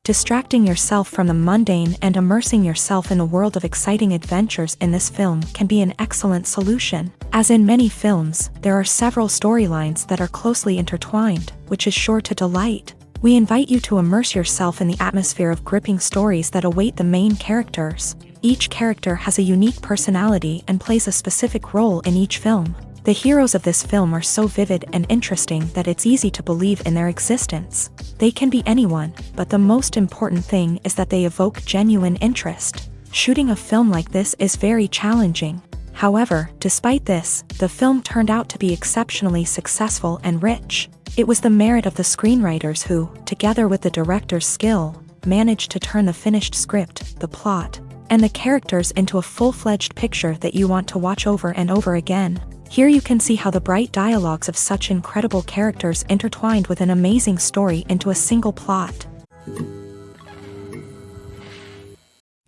Distracting yourself from the mundane and immersing yourself in a world of exciting adventures in this film can be an excellent solution. As in many films, there are several storylines that are closely intertwined, which is sure to delight. We invite you to immerse yourself in the atmosphere of gripping stories that await the main characters. Each character has a unique personality and plays a specific role in each film. The heroes of this film are so vivid and interesting that it's easy to believe in their existence. They can be anyone, but the most important thing is that they evoke genuine interest. Shooting a film like this is very challenging. However, despite this, the film turned out to be exceptionally successful and rich. It was the merit of the screenwriters who, together with the director's skill, managed to turn the finished script, the plot, and the characters into a full-fledged picture that you want to watch over and over again. Here you can see how the bright dialogues of such incredible characters intertwined with an amazing story into a single plot.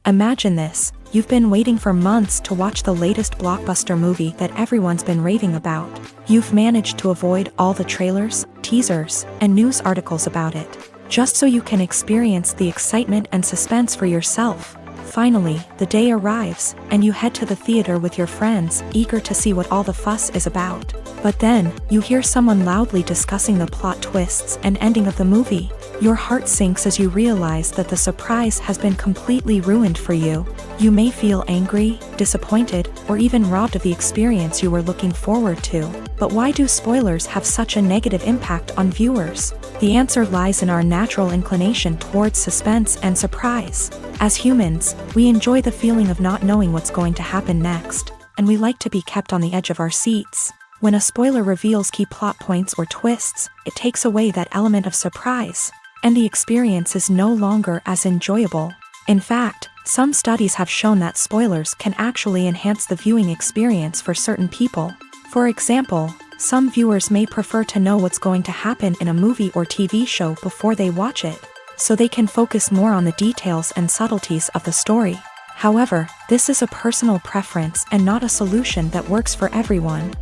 Imagine this, you've been waiting for months to watch the latest blockbuster movie that everyone's been raving about. You've managed to avoid all the trailers, teasers, and news articles about it, just so you can experience the excitement and suspense for yourself. Finally, the day arrives, and you head to the theater with your friends, eager to see what all the fuss is about. But then, you hear someone loudly discussing the plot twists and ending of the movie. Your heart sinks as you realize that the surprise has been completely ruined for you. You may feel angry, disappointed, or even robbed of the experience you were looking forward to. But why do spoilers have such a negative impact on viewers? The answer lies in our natural inclination towards suspense and surprise. As humans, we enjoy the feeling of not knowing what's going to happen next, and we like to be kept on the edge of our seats. When a spoiler reveals key plot points or twists, it takes away that element of surprise, and the experience is no longer as enjoyable. In fact, some studies have shown that spoilers can actually enhance the viewing experience for certain people. For example, some viewers may prefer to know what's going to happen in a movie or TV show before they watch it, so they can focus more on the details and subtleties of the story. However, this is a personal preference and not a solution that works for everyone.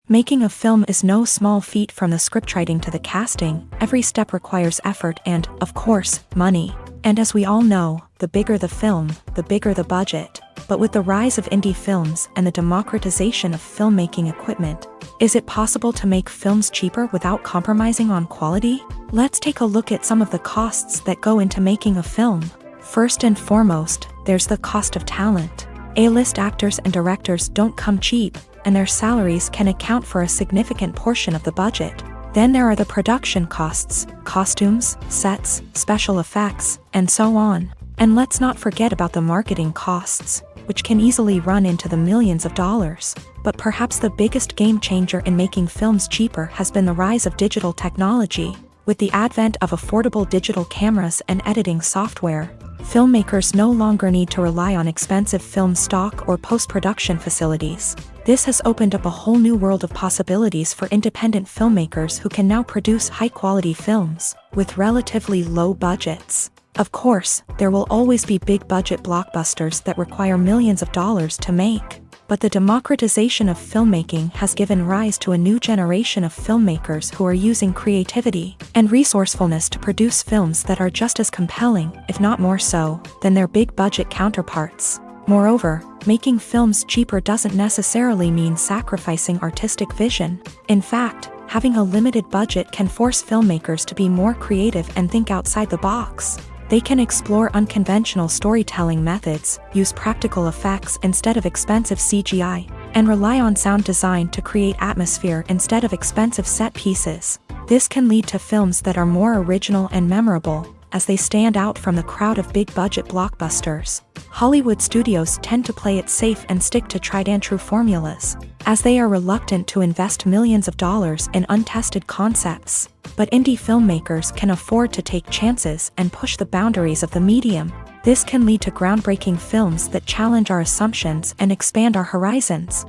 Making a film is no small feat. From the scriptwriting to the casting, every step requires effort and, of course, money. And as we all know, the bigger the film, the bigger the budget. But with the rise of indie films and the democratization of filmmaking equipment, is it possible to make films cheaper without compromising on quality? Let's take a look at some of the costs that go into making a film. First and foremost, there's the cost of talent. A-list actors and directors don't come cheap, and their salaries can account for a significant portion of the budget. Then there are the production costs, costumes, sets, special effects, and so on. And let's not forget about the marketing costs, which can easily run into the millions of dollars. But perhaps the biggest game changer in making films cheaper has been the rise of digital technology. With the advent of affordable digital cameras and editing software, filmmakers no longer need to rely on expensive film stock or post-production facilities. This has opened up a whole new world of possibilities for independent filmmakers who can now produce high-quality films with relatively low budgets. Of course, there will always be big-budget blockbusters that require millions of dollars to make. But the democratization of filmmaking has given rise to a new generation of filmmakers who are using creativity and resourcefulness to produce films that are just as compelling, if not more so, than their big-budget counterparts. Moreover, making films cheaper doesn't necessarily mean sacrificing artistic vision. In fact, Having a limited budget can force filmmakers to be more creative and think outside the box. They can explore unconventional storytelling methods, use practical effects instead of expensive CGI, and rely on sound design to create atmosphere instead of expensive set pieces. This can lead to films that are more original and memorable, as they stand out from the crowd of big-budget blockbusters. Hollywood studios tend to play it safe and stick to tried-and-true formulas, as they are reluctant to invest millions of dollars in untested concepts. But indie filmmakers can afford to take chances and push the boundaries of the medium. This can lead to groundbreaking films that challenge our assumptions and expand our horizons.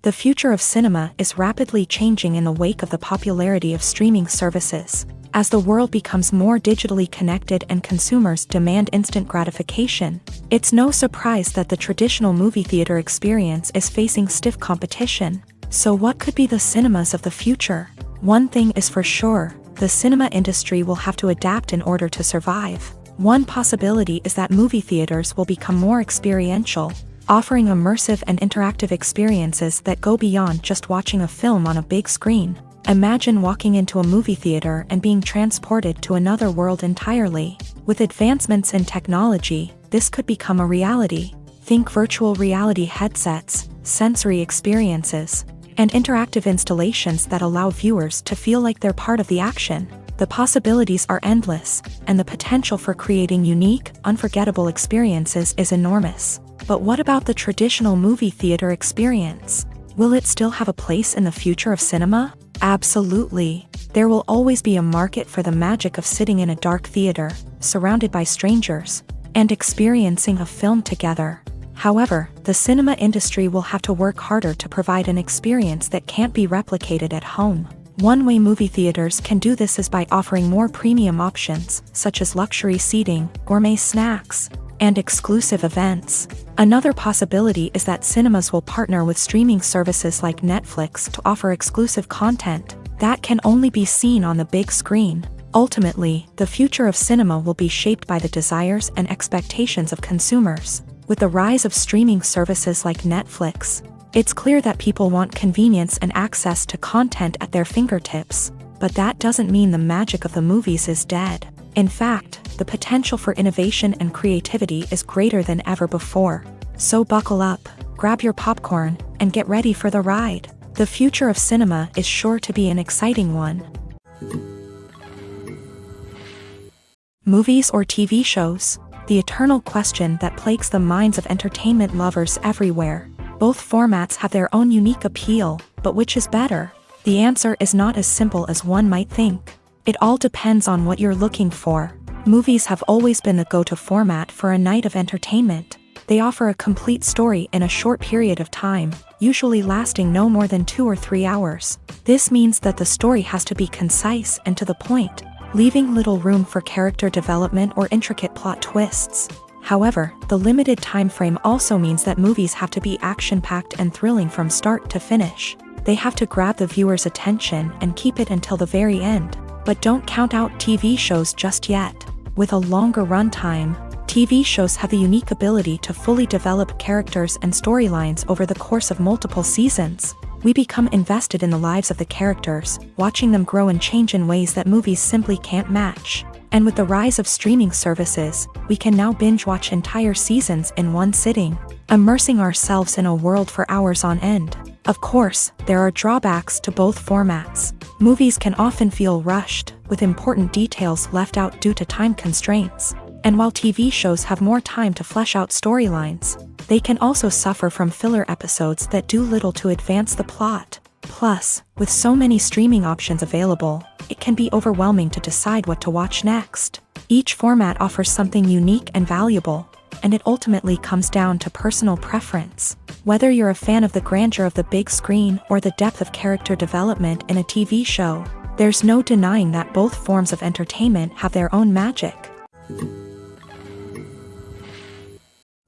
The future of cinema is rapidly changing in the wake of the popularity of streaming services. As the world becomes more digitally connected and consumers demand instant gratification, it's no surprise that the traditional movie theater experience is facing stiff competition. So what could be the cinemas of the future? One thing is for sure, the cinema industry will have to adapt in order to survive. One possibility is that movie theaters will become more experiential, offering immersive and interactive experiences that go beyond just watching a film on a big screen. Imagine walking into a movie theater and being transported to another world entirely. With advancements in technology, this could become a reality. Think virtual reality headsets, sensory experiences, and interactive installations that allow viewers to feel like they're part of the action. The possibilities are endless, and the potential for creating unique, unforgettable experiences is enormous. But what about the traditional movie theater experience? Will it still have a place in the future of cinema? Absolutely. There will always be a market for the magic of sitting in a dark theater, surrounded by strangers, and experiencing a film together. However, the cinema industry will have to work harder to provide an experience that can't be replicated at home. One way movie theaters can do this is by offering more premium options, such as luxury seating, gourmet snacks, and exclusive events. Another possibility is that cinemas will partner with streaming services like Netflix to offer exclusive content that can only be seen on the big screen. Ultimately, the future of cinema will be shaped by the desires and expectations of consumers. With the rise of streaming services like Netflix, it's clear that people want convenience and access to content at their fingertips. But that doesn't mean the magic of the movies is dead. In fact, the potential for innovation and creativity is greater than ever before. So buckle up, grab your popcorn, and get ready for the ride. The future of cinema is sure to be an exciting one. Movies or TV shows? The eternal question that plagues the minds of entertainment lovers everywhere. Both formats have their own unique appeal, but which is better? The answer is not as simple as one might think. It all depends on what you're looking for. Movies have always been the go-to format for a night of entertainment. They offer a complete story in a short period of time, usually lasting no more than 2 or 3 hours. This means that the story has to be concise and to the point, leaving little room for character development or intricate plot twists. However, the limited time frame also means that movies have to be action-packed and thrilling from start to finish. They have to grab the viewer's attention and keep it until the very end. But don't count out TV shows just yet. With a longer runtime, TV shows have the unique ability to fully develop characters and storylines over the course of multiple seasons. We become invested in the lives of the characters, watching them grow and change in ways that movies simply can't match. And with the rise of streaming services, we can now binge-watch entire seasons in one sitting, immersing ourselves in a world for hours on end. Of course, there are drawbacks to both formats. Movies can often feel rushed, with important details left out due to time constraints. And while TV shows have more time to flesh out storylines, they can also suffer from filler episodes that do little to advance the plot. Plus, with so many streaming options available, it can be overwhelming to decide what to watch next. Each format offers something unique and valuable, and it ultimately comes down to personal preference. Whether you're a fan of the grandeur of the big screen or the depth of character development in a TV show, there's no denying that both forms of entertainment have their own magic.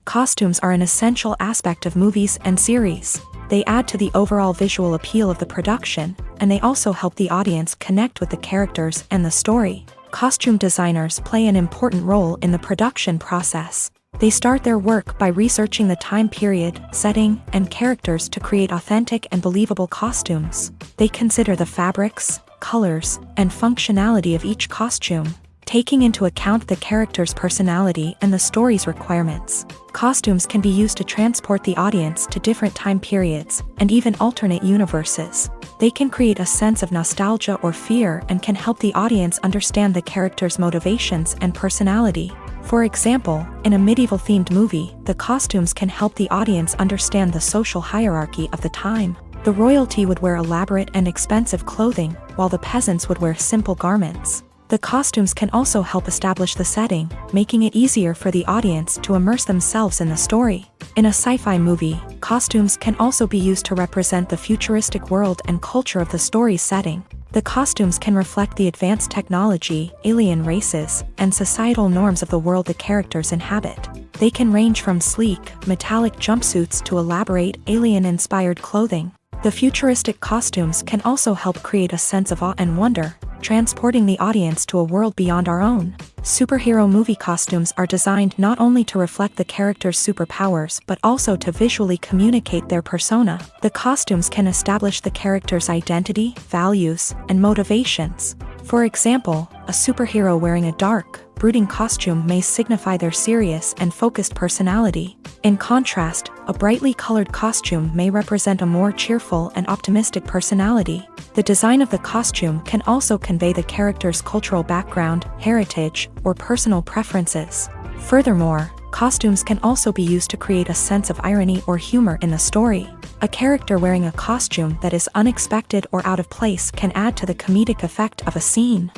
Costumes are an essential aspect of movies and series. They add to the overall visual appeal of the production, and they also help the audience connect with the characters and the story. Costume designers play an important role in the production process. They start their work by researching the time period, setting, and characters to create authentic and believable costumes. They consider the fabrics, colors, and functionality of each costume, taking into account the character's personality and the story's requirements. Costumes can be used to transport the audience to different time periods and even alternate universes. They can create a sense of nostalgia or fear and can help the audience understand the character's motivations and personality. For example, in a medieval-themed movie, the costumes can help the audience understand the social hierarchy of the time. The royalty would wear elaborate and expensive clothing, while the peasants would wear simple garments. The costumes can also help establish the setting, making it easier for the audience to immerse themselves in the story. In a sci-fi movie, costumes can also be used to represent the futuristic world and culture of the story's setting. The costumes can reflect the advanced technology, alien races, and societal norms of the world the characters inhabit. They can range from sleek, metallic jumpsuits to elaborate, alien-inspired clothing. The futuristic costumes can also help create a sense of awe and wonder, transporting the audience to a world beyond our own. Superhero movie costumes are designed not only to reflect the character's superpowers but also to visually communicate their persona. The costumes can establish the character's identity, values, and motivations. For example, a superhero wearing a dark, brooding costume may signify their serious and focused personality. In contrast, a brightly colored costume may represent a more cheerful and optimistic personality. The design of the costume can also convey the character's cultural background, heritage, or personal preferences. Furthermore, costumes can also be used to create a sense of irony or humor in the story. A character wearing a costume that is unexpected or out of place can add to the comedic effect of a scene.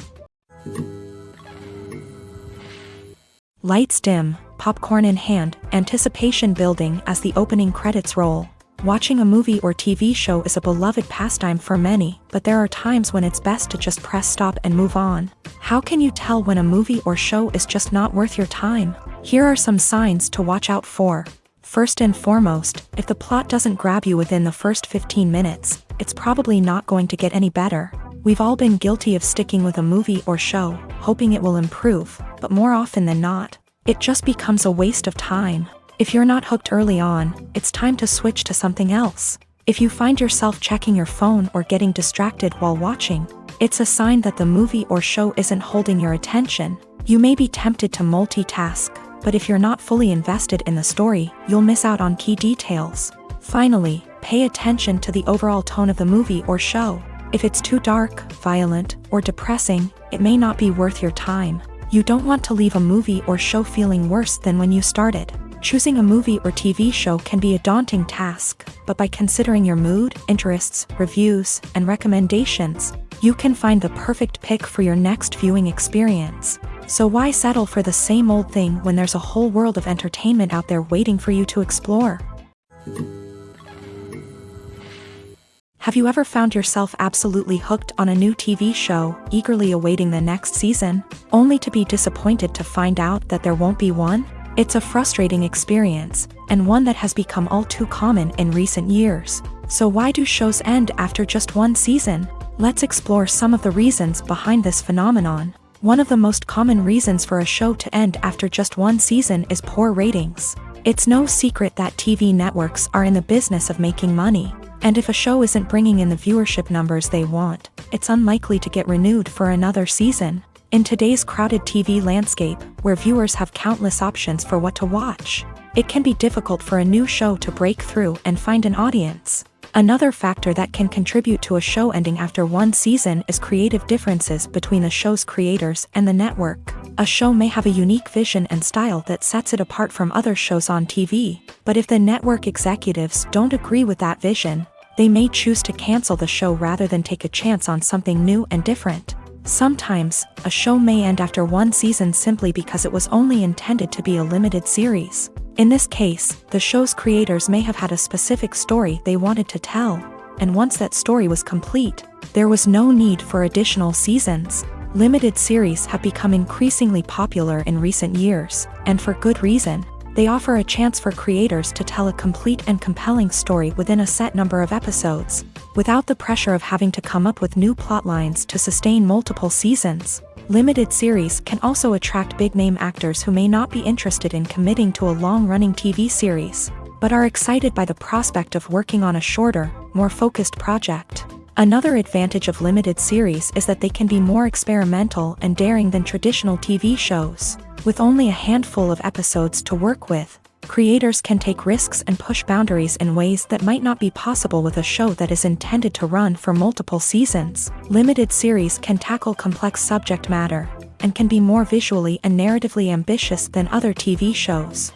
Lights dim, popcorn in hand, anticipation building as the opening credits roll. Watching a movie or TV show is a beloved pastime for many, but there are times when it's best to just press stop and move on. How can you tell when a movie or show is just not worth your time? Here are some signs to watch out for. First and foremost, if the plot doesn't grab you within the first 15 minutes, it's probably not going to get any better. We've all been guilty of sticking with a movie or show, hoping it will improve, but more often than not, it just becomes a waste of time. If you're not hooked early on, it's time to switch to something else. If you find yourself checking your phone or getting distracted while watching, it's a sign that the movie or show isn't holding your attention. You may be tempted to multitask, but if you're not fully invested in the story, you'll miss out on key details. Finally, pay attention to the overall tone of the movie or show. If it's too dark, violent, or depressing, it may not be worth your time. You don't want to leave a movie or show feeling worse than when you started. Choosing a movie or TV show can be a daunting task, but by considering your mood, interests, reviews, and recommendations, you can find the perfect pick for your next viewing experience. So why settle for the same old thing when there's a whole world of entertainment out there waiting for you to explore? Have you ever found yourself absolutely hooked on a new TV show, eagerly awaiting the next season, only to be disappointed to find out that there won't be one? It's a frustrating experience, and one that has become all too common in recent years. So why do shows end after just one season? Let's explore some of the reasons behind this phenomenon. One of the most common reasons for a show to end after just one season is poor ratings. It's no secret that TV networks are in the business of making money, and if a show isn't bringing in the viewership numbers they want, it's unlikely to get renewed for another season. In today's crowded TV landscape, where viewers have countless options for what to watch, it can be difficult for a new show to break through and find an audience. Another factor that can contribute to a show ending after one season is creative differences between the show's creators and the network. A show may have a unique vision and style that sets it apart from other shows on TV, but if the network executives don't agree with that vision, they may choose to cancel the show rather than take a chance on something new and different. Sometimes, a show may end after one season simply because it was only intended to be a limited series. In this case, the show's creators may have had a specific story they wanted to tell, and once that story was complete, there was no need for additional seasons. Limited series have become increasingly popular in recent years, and for good reason. They offer a chance for creators to tell a complete and compelling story within a set number of episodes, without the pressure of having to come up with new plotlines to sustain multiple seasons. Limited series can also attract big-name actors who may not be interested in committing to a long-running TV series, but are excited by the prospect of working on a shorter, more focused project. Another advantage of limited series is that they can be more experimental and daring than traditional TV shows. With only a handful of episodes to work with, creators can take risks and push boundaries in ways that might not be possible with a show that is intended to run for multiple seasons. Limited series can tackle complex subject matter, and can be more visually and narratively ambitious than other TV shows.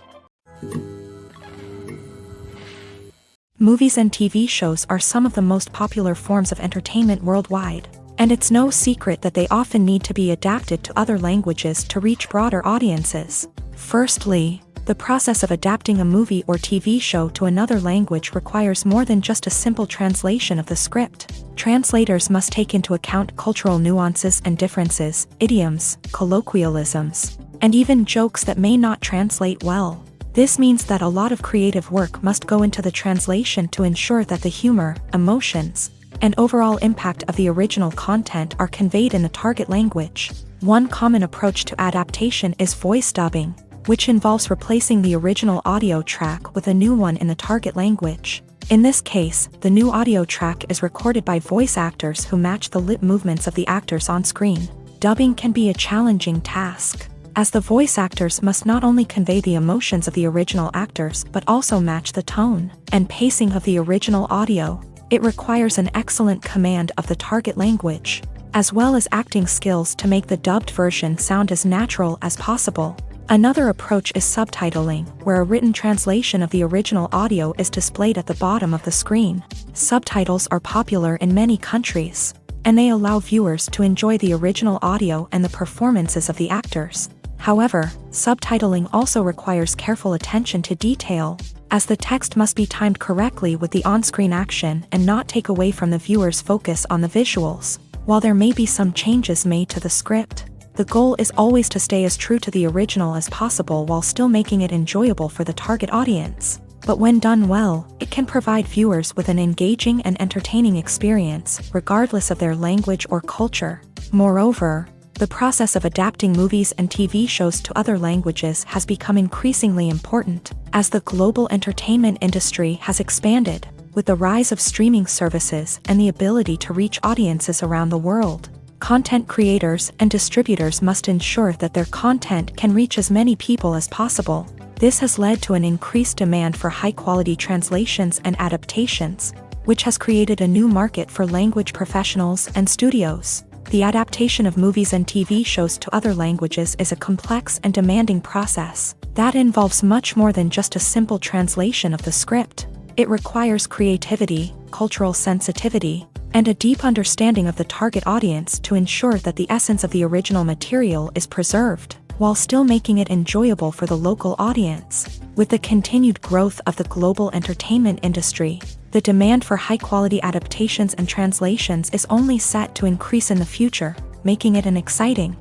Movies and TV shows are some of the most popular forms of entertainment worldwide, and it's no secret that they often need to be adapted to other languages to reach broader audiences. Firstly, the process of adapting a movie or TV show to another language requires more than just a simple translation of the script. Translators must take into account cultural nuances and differences, idioms, colloquialisms, and even jokes that may not translate well. This means that a lot of creative work must go into the translation to ensure that the humor, emotions, and overall impact of the original content are conveyed in the target language. One common approach to adaptation is voice dubbing, which involves replacing the original audio track with a new one in the target language. In this case, the new audio track is recorded by voice actors who match the lip movements of the actors on screen. Dubbing can be a challenging task, as the voice actors must not only convey the emotions of the original actors but also match the tone and pacing of the original audio. It requires an excellent command of the target language, as well as acting skills to make the dubbed version sound as natural as possible. Another approach is subtitling, where a written translation of the original audio is displayed at the bottom of the screen. Subtitles are popular in many countries, and they allow viewers to enjoy the original audio and the performances of the actors. However, subtitling also requires careful attention to detail, as the text must be timed correctly with the on-screen action and not take away from the viewer's focus on the visuals. While there may be some changes made to the script, the goal is always to stay as true to the original as possible while still making it enjoyable for the target audience. But when done well, it can provide viewers with an engaging and entertaining experience, regardless of their language or culture. Moreover, the process of adapting movies and TV shows to other languages has become increasingly important, as the global entertainment industry has expanded, with the rise of streaming services and the ability to reach audiences around the world. Content creators and distributors must ensure that their content can reach as many people as possible. This has led to an increased demand for high-quality translations and adaptations, which has created a new market for language professionals and studios. The adaptation of movies and TV shows to other languages is a complex and demanding process that involves much more than just a simple translation of the script. It requires creativity, cultural sensitivity, and a deep understanding of the target audience to ensure that the essence of the original material is preserved, while still making it enjoyable for the local audience. With the continued growth of the global entertainment industry, the demand for high-quality adaptations and translations is only set to increase in the future, making it an exciting.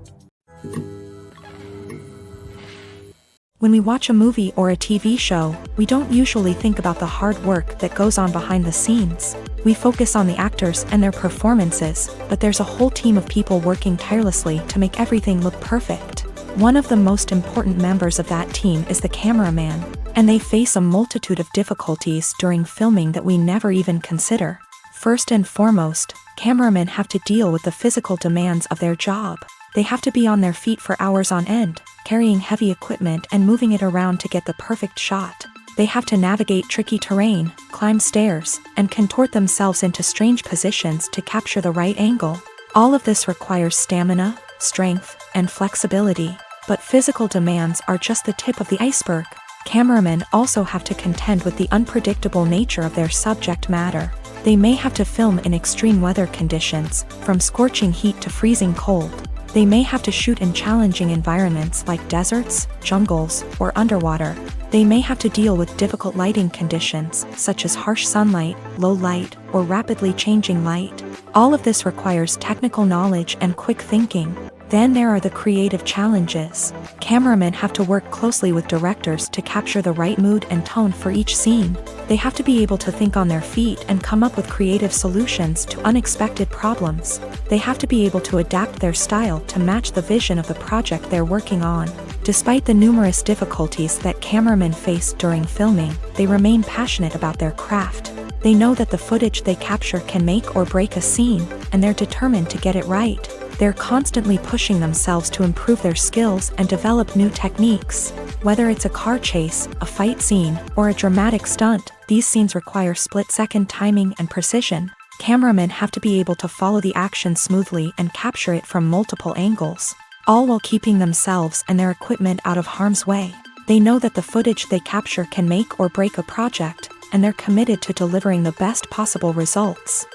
When we watch a movie or a TV show, we don't usually think about the hard work that goes on behind the scenes. We focus on the actors and their performances, but there's a whole team of people working tirelessly to make everything look perfect. One of the most important members of that team is the cameraman, and they face a multitude of difficulties during filming that we never even consider. First and foremost, cameramen have to deal with the physical demands of their job. They have to be on their feet for hours on end, carrying heavy equipment and moving it around to get the perfect shot. They have to navigate tricky terrain, climb stairs, and contort themselves into strange positions to capture the right angle. All of this requires stamina, strength, and flexibility. But physical demands are just the tip of the iceberg. Cameramen also have to contend with the unpredictable nature of their subject matter. They may have to film in extreme weather conditions, from scorching heat to freezing cold. They may have to shoot in challenging environments like deserts, jungles, or underwater. They may have to deal with difficult lighting conditions, such as harsh sunlight, low light, or rapidly changing light. All of this requires technical knowledge and quick thinking. Then there are the creative challenges. Cameramen have to work closely with directors to capture the right mood and tone for each scene. They have to be able to think on their feet and come up with creative solutions to unexpected problems. They have to be able to adapt their style to match the vision of the project they're working on. Despite the numerous difficulties that cameramen face during filming, they remain passionate about their craft. They know that the footage they capture can make or break a scene, and they're determined to get it right. They're constantly pushing themselves to improve their skills and develop new techniques. Whether it's a car chase, a fight scene, or a dramatic stunt, these scenes require split-second timing and precision. Cameramen have to be able to follow the action smoothly and capture it from multiple angles, all while keeping themselves and their equipment out of harm's way. They know that the footage they capture can make or break a project, and they're committed to delivering the best possible results.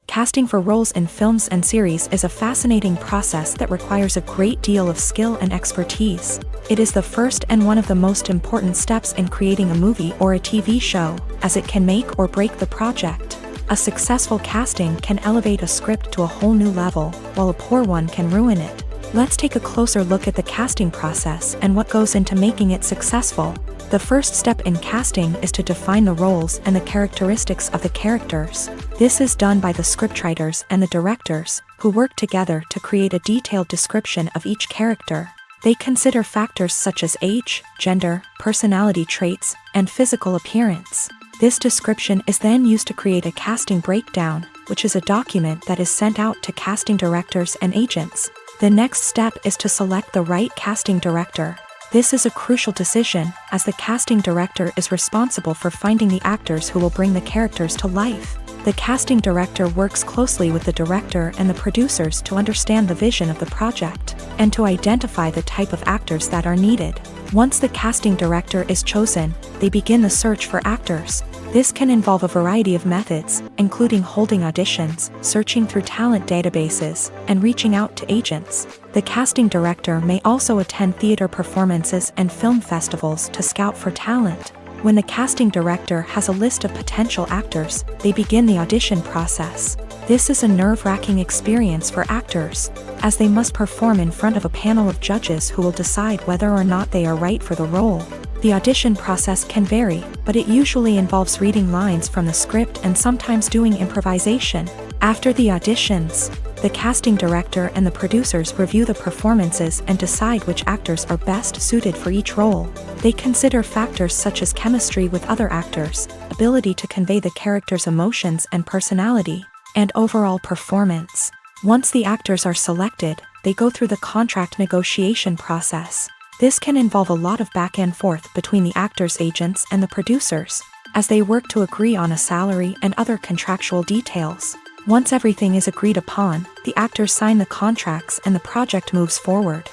Casting for roles in films and series is a fascinating process that requires a great deal of skill and expertise. It is the first and one of the most important steps in creating a movie or a TV show, as it can make or break the project. A successful casting can elevate a script to a whole new level, while a poor one can ruin it. Let's take a closer look at the casting process and what goes into making it successful. The first step in casting is to define the roles and the characteristics of the characters. This is done by the scriptwriters and the directors, who work together to create a detailed description of each character. They consider factors such as age, gender, personality traits, and physical appearance. This description is then used to create a casting breakdown, which is a document that is sent out to casting directors and agents. The next step is to select the right casting director. This is a crucial decision, as the casting director is responsible for finding the actors who will bring the characters to life. The casting director works closely with the director and the producers to understand the vision of the project, and to identify the type of actors that are needed. Once the casting director is chosen, they begin the search for actors. This can involve a variety of methods, including holding auditions, searching through talent databases, and reaching out to agents. The casting director may also attend theater performances and film festivals to scout for talent. When the casting director has a list of potential actors, they begin the audition process. This is a nerve-wracking experience for actors, as they must perform in front of a panel of judges who will decide whether or not they are right for the role. The audition process can vary, but it usually involves reading lines from the script and sometimes doing improvisation. After the auditions, the casting director and the producers review the performances and decide which actors are best suited for each role. They consider factors such as chemistry with other actors, ability to convey the character's emotions and personality, and overall performance. Once the actors are selected, they go through the contract negotiation process. This can involve a lot of back and forth between the actors' agents and the producers, as they work to agree on a salary and other contractual details. Once everything is agreed upon, the actors sign the contracts and the project moves forward.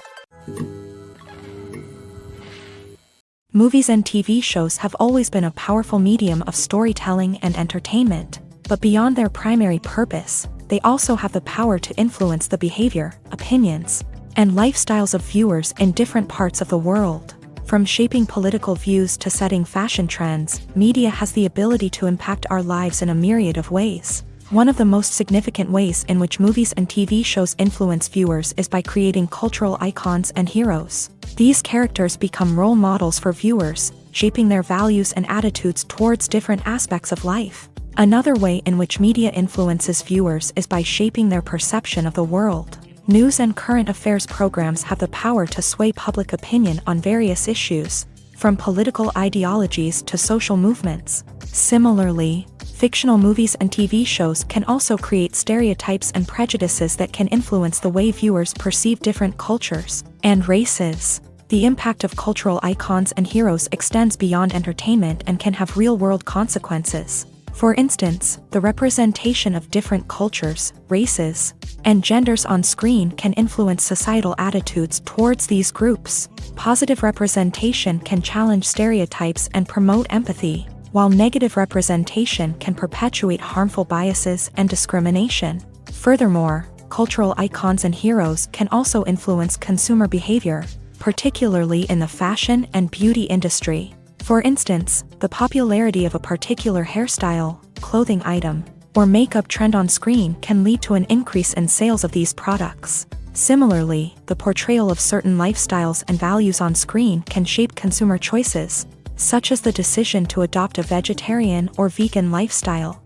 Movies and TV shows have always been a powerful medium of storytelling and entertainment, but beyond their primary purpose, they also have the power to influence the behavior, opinions, and lifestyles of viewers in different parts of the world. From shaping political views to setting fashion trends, media has the ability to impact our lives in a myriad of ways. One of the most significant ways in which movies and TV shows influence viewers is by creating cultural icons and heroes. These characters become role models for viewers, shaping their values and attitudes towards different aspects of life. Another way in which media influences viewers is by shaping their perception of the world. News and current affairs programs have the power to sway public opinion on various issues, from political ideologies to social movements. Similarly, fictional movies and TV shows can also create stereotypes and prejudices that can influence the way viewers perceive different cultures and races. The impact of cultural icons and heroes extends beyond entertainment and can have real-world consequences. For instance, the representation of different cultures, races, and genders on screen can influence societal attitudes towards these groups. Positive representation can challenge stereotypes and promote empathy, while negative representation can perpetuate harmful biases and discrimination. Furthermore, cultural icons and heroes can also influence consumer behavior, particularly in the fashion and beauty industry. For instance, the popularity of a particular hairstyle, clothing item, or makeup trend on screen can lead to an increase in sales of these products. Similarly, the portrayal of certain lifestyles and values on screen can shape consumer choices, such as the decision to adopt a vegetarian or vegan lifestyle.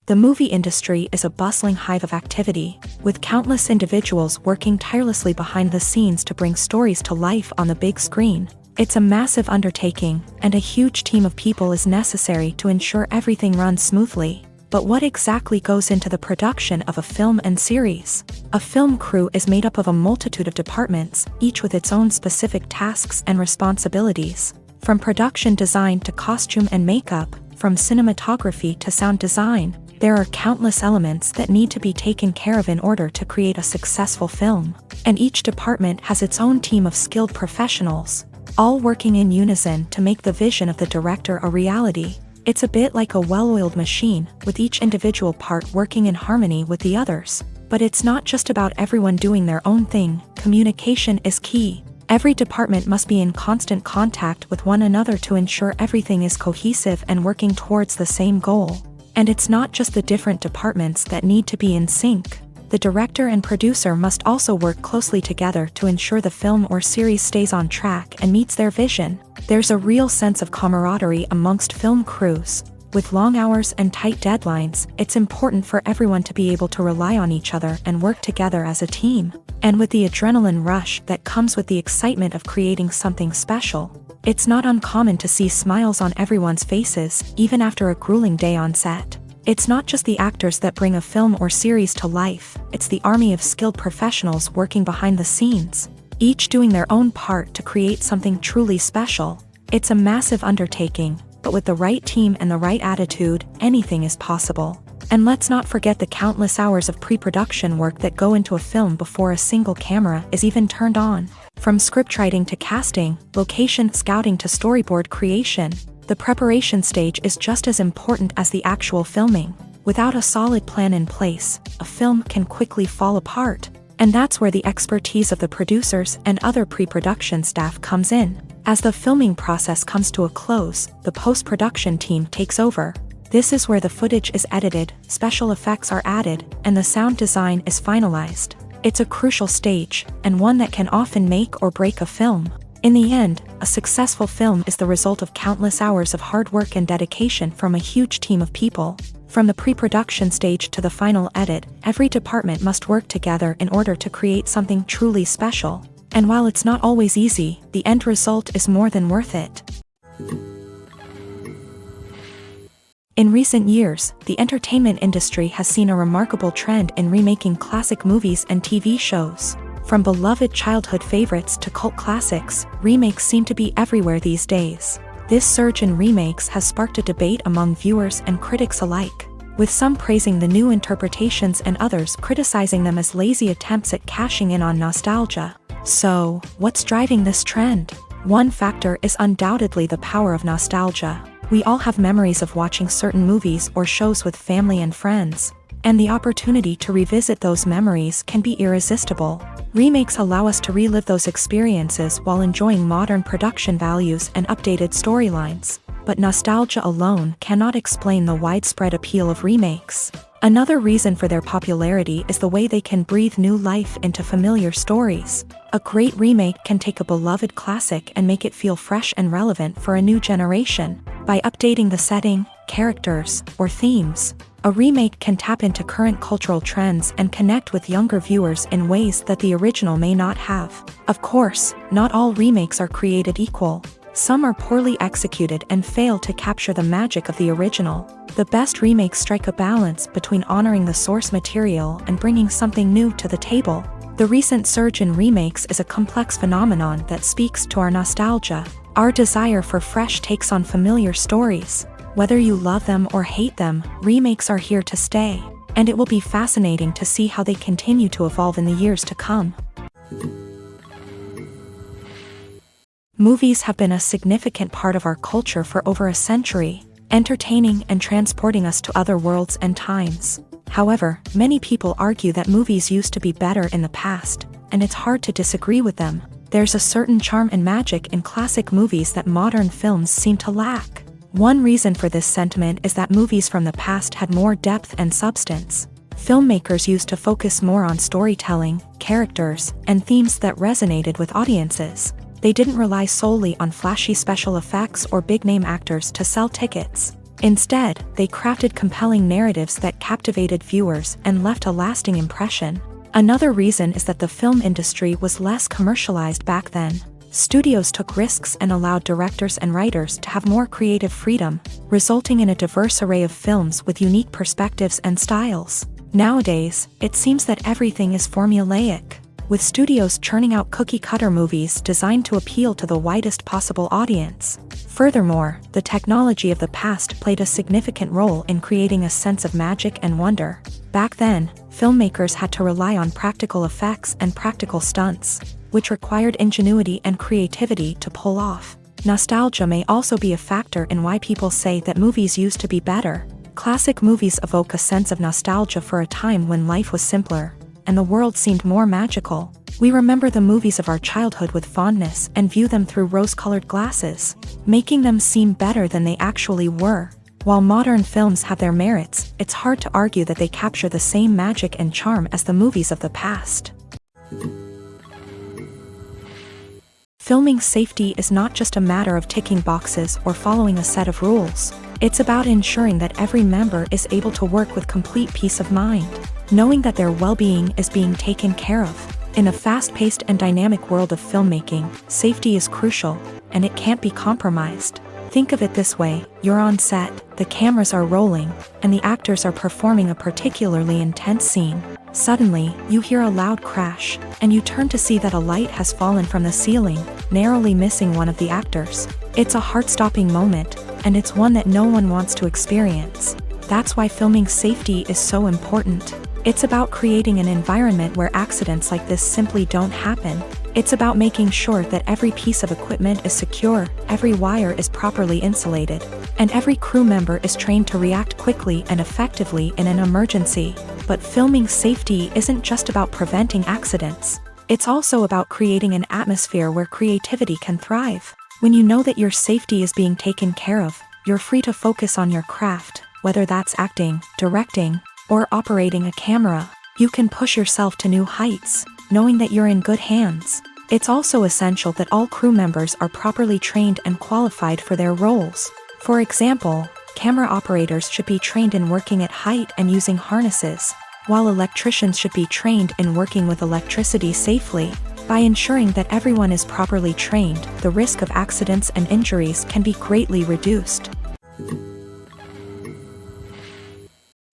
The movie industry is a bustling hive of activity, with countless individuals working tirelessly behind the scenes to bring stories to life on the big screen. It's a massive undertaking, and a huge team of people is necessary to ensure everything runs smoothly. But what exactly goes into the production of a film and series? A film crew is made up of a multitude of departments, each with its own specific tasks and responsibilities. From production design to costume and makeup, from cinematography to sound design, there are countless elements that need to be taken care of in order to create a successful film. And each department has its own team of skilled professionals, all working in unison to make the vision of the director a reality. It's a bit like a well-oiled machine, with each individual part working in harmony with the others. But it's not just about everyone doing their own thing. Communication is key. Every department must be in constant contact with one another to ensure everything is cohesive and working towards the same goal. And it's not just the different departments that need to be in sync. The director and producer must also work closely together to ensure the film or series stays on track and meets their vision. There's a real sense of camaraderie amongst film crews. With long hours and tight deadlines, it's important for everyone to be able to rely on each other and work together as a team. And with the adrenaline rush that comes with the excitement of creating something special, it's not uncommon to see smiles on everyone's faces, even after a grueling day on set. It's not just the actors that bring a film or series to life, it's the army of skilled professionals working behind the scenes, each doing their own part to create something truly special. It's a massive undertaking, but with the right team and the right attitude, anything is possible. And let's not forget the countless hours of pre-production work that go into a film before a single camera is even turned on. From scriptwriting to casting, location scouting to storyboard creation, the preparation stage is just as important as the actual filming. Without a solid plan in place, a film can quickly fall apart. And that's where the expertise of the producers and other pre-production staff comes in. As the filming process comes to a close, the post-production team takes over. This is where the footage is edited, special effects are added, and the sound design is finalized. It's a crucial stage, and one that can often make or break a film. In the end, a successful film is the result of countless hours of hard work and dedication from a huge team of people. From the pre-production stage to the final edit, every department must work together in order to create something truly special. And while it's not always easy, the end result is more than worth it. In recent years, the entertainment industry has seen a remarkable trend in remaking classic movies and TV shows. From beloved childhood favorites to cult classics, remakes seem to be everywhere these days. This surge in remakes has sparked a debate among viewers and critics alike, with some praising the new interpretations and others criticizing them as lazy attempts at cashing in on nostalgia. So, what's driving this trend? One factor is undoubtedly the power of nostalgia. We all have memories of watching certain movies or shows with family and friends, and the opportunity to revisit those memories can be irresistible. Remakes allow us to relive those experiences while enjoying modern production values and updated storylines. But nostalgia alone cannot explain the widespread appeal of remakes. Another reason for their popularity is the way they can breathe new life into familiar stories. A great remake can take a beloved classic and make it feel fresh and relevant for a new generation. By updating the setting, characters, or themes, a remake can tap into current cultural trends and connect with younger viewers in ways that the original may not have. Of course, not all remakes are created equal. Some are poorly executed and fail to capture the magic of the original. The best remakes strike a balance between honoring the source material and bringing something new to the table. The recent surge in remakes is a complex phenomenon that speaks to our nostalgia, our desire for fresh takes on familiar stories. Whether you love them or hate them, remakes are here to stay, and it will be fascinating to see how they continue to evolve in the years to come. Movies have been a significant part of our culture for over a century, entertaining and transporting us to other worlds and times. However, many people argue that movies used to be better in the past, and it's hard to disagree with them. There's a certain charm and magic in classic movies that modern films seem to lack. One reason for this sentiment is that movies from the past had more depth and substance. Filmmakers used to focus more on storytelling, characters, and themes that resonated with audiences. They didn't rely solely on flashy special effects or big-name actors to sell tickets. Instead, they crafted compelling narratives that captivated viewers and left a lasting impression. Another reason is that the film industry was less commercialized back then. Studios took risks and allowed directors and writers to have more creative freedom, resulting in a diverse array of films with unique perspectives and styles. Nowadays, it seems that everything is formulaic, with studios churning out cookie-cutter movies designed to appeal to the widest possible audience. Furthermore, the technology of the past played a significant role in creating a sense of magic and wonder. Back then, filmmakers had to rely on practical effects and practical stunts, which required ingenuity and creativity to pull off. Nostalgia may also be a factor in why people say that movies used to be better. Classic movies evoke a sense of nostalgia for a time when life was simpler, and the world seemed more magical. We remember the movies of our childhood with fondness and view them through rose-colored glasses, making them seem better than they actually were. While modern films have their merits, it's hard to argue that they capture the same magic and charm as the movies of the past. Filming safety is not just a matter of ticking boxes or following a set of rules. It's about ensuring that every member is able to work with complete peace of mind, knowing that their well-being is being taken care of. In a fast-paced and dynamic world of filmmaking, safety is crucial, and it can't be compromised. Think of it this way: you're on set, the cameras are rolling, and the actors are performing a particularly intense scene. Suddenly, you hear a loud crash, and you turn to see that a light has fallen from the ceiling, narrowly missing one of the actors. It's a heart-stopping moment, and it's one that no one wants to experience. That's why filming safety is so important. It's about creating an environment where accidents like this simply don't happen. It's about making sure that every piece of equipment is secure, every wire is properly insulated, and every crew member is trained to react quickly and effectively in an emergency. But filming safety isn't just about preventing accidents. It's also about creating an atmosphere where creativity can thrive. When you know that your safety is being taken care of, you're free to focus on your craft, whether that's acting, directing, or operating a camera. You can push yourself to new heights, knowing that you're in good hands. It's also essential that all crew members are properly trained and qualified for their roles. For example, camera operators should be trained in working at height and using harnesses, while electricians should be trained in working with electricity safely. By ensuring that everyone is properly trained, the risk of accidents and injuries can be greatly reduced.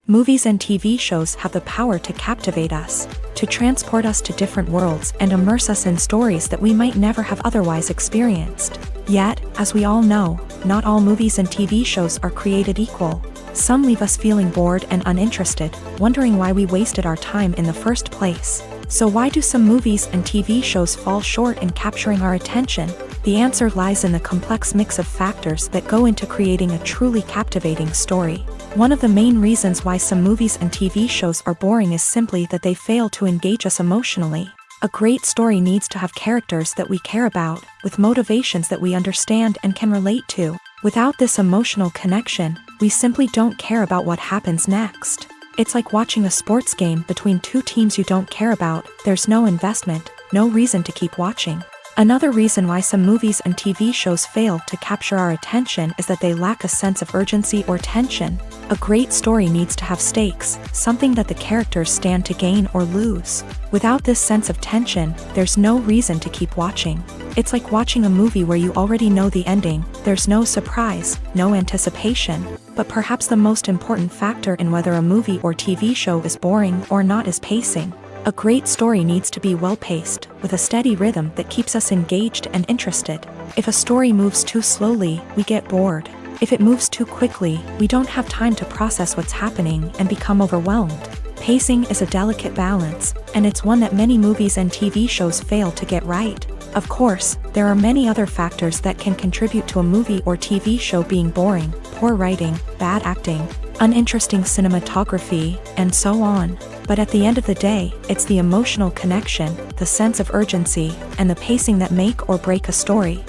Movies and TV shows have the power to captivate us, to transport us to different worlds and immerse us in stories that we might never have otherwise experienced. Yet, as we all know, not all movies and TV shows are created equal. Some leave us feeling bored and uninterested, wondering why we wasted our time in the first place. So why do some movies and TV shows fall short in capturing our attention? The answer lies in the complex mix of factors that go into creating a truly captivating story. One of the main reasons why some movies and TV shows are boring is simply that they fail to engage us emotionally. A great story needs to have characters that we care about, with motivations that we understand and can relate to. Without this emotional connection, we simply don't care about what happens next. It's like watching a sports game between two teams you don't care about. There's no investment, no reason to keep watching. Another reason why some movies and TV shows fail to capture our attention is that they lack a sense of urgency or tension. A great story needs to have stakes, something that the characters stand to gain or lose. Without this sense of tension, there's no reason to keep watching. It's like watching a movie where you already know the ending. There's no surprise, no anticipation. But perhaps the most important factor in whether a movie or TV show is boring or not is pacing. A great story needs to be well-paced, with a steady rhythm that keeps us engaged and interested. If a story moves too slowly, we get bored. If it moves too quickly, we don't have time to process what's happening and become overwhelmed. Pacing is a delicate balance, and it's one that many movies and TV shows fail to get right. Of course, there are many other factors that can contribute to a movie or TV show being boring: poor writing, bad acting, uninteresting cinematography, and so on. But at the end of the day, it's the emotional connection, the sense of urgency, and the pacing that make or break a story.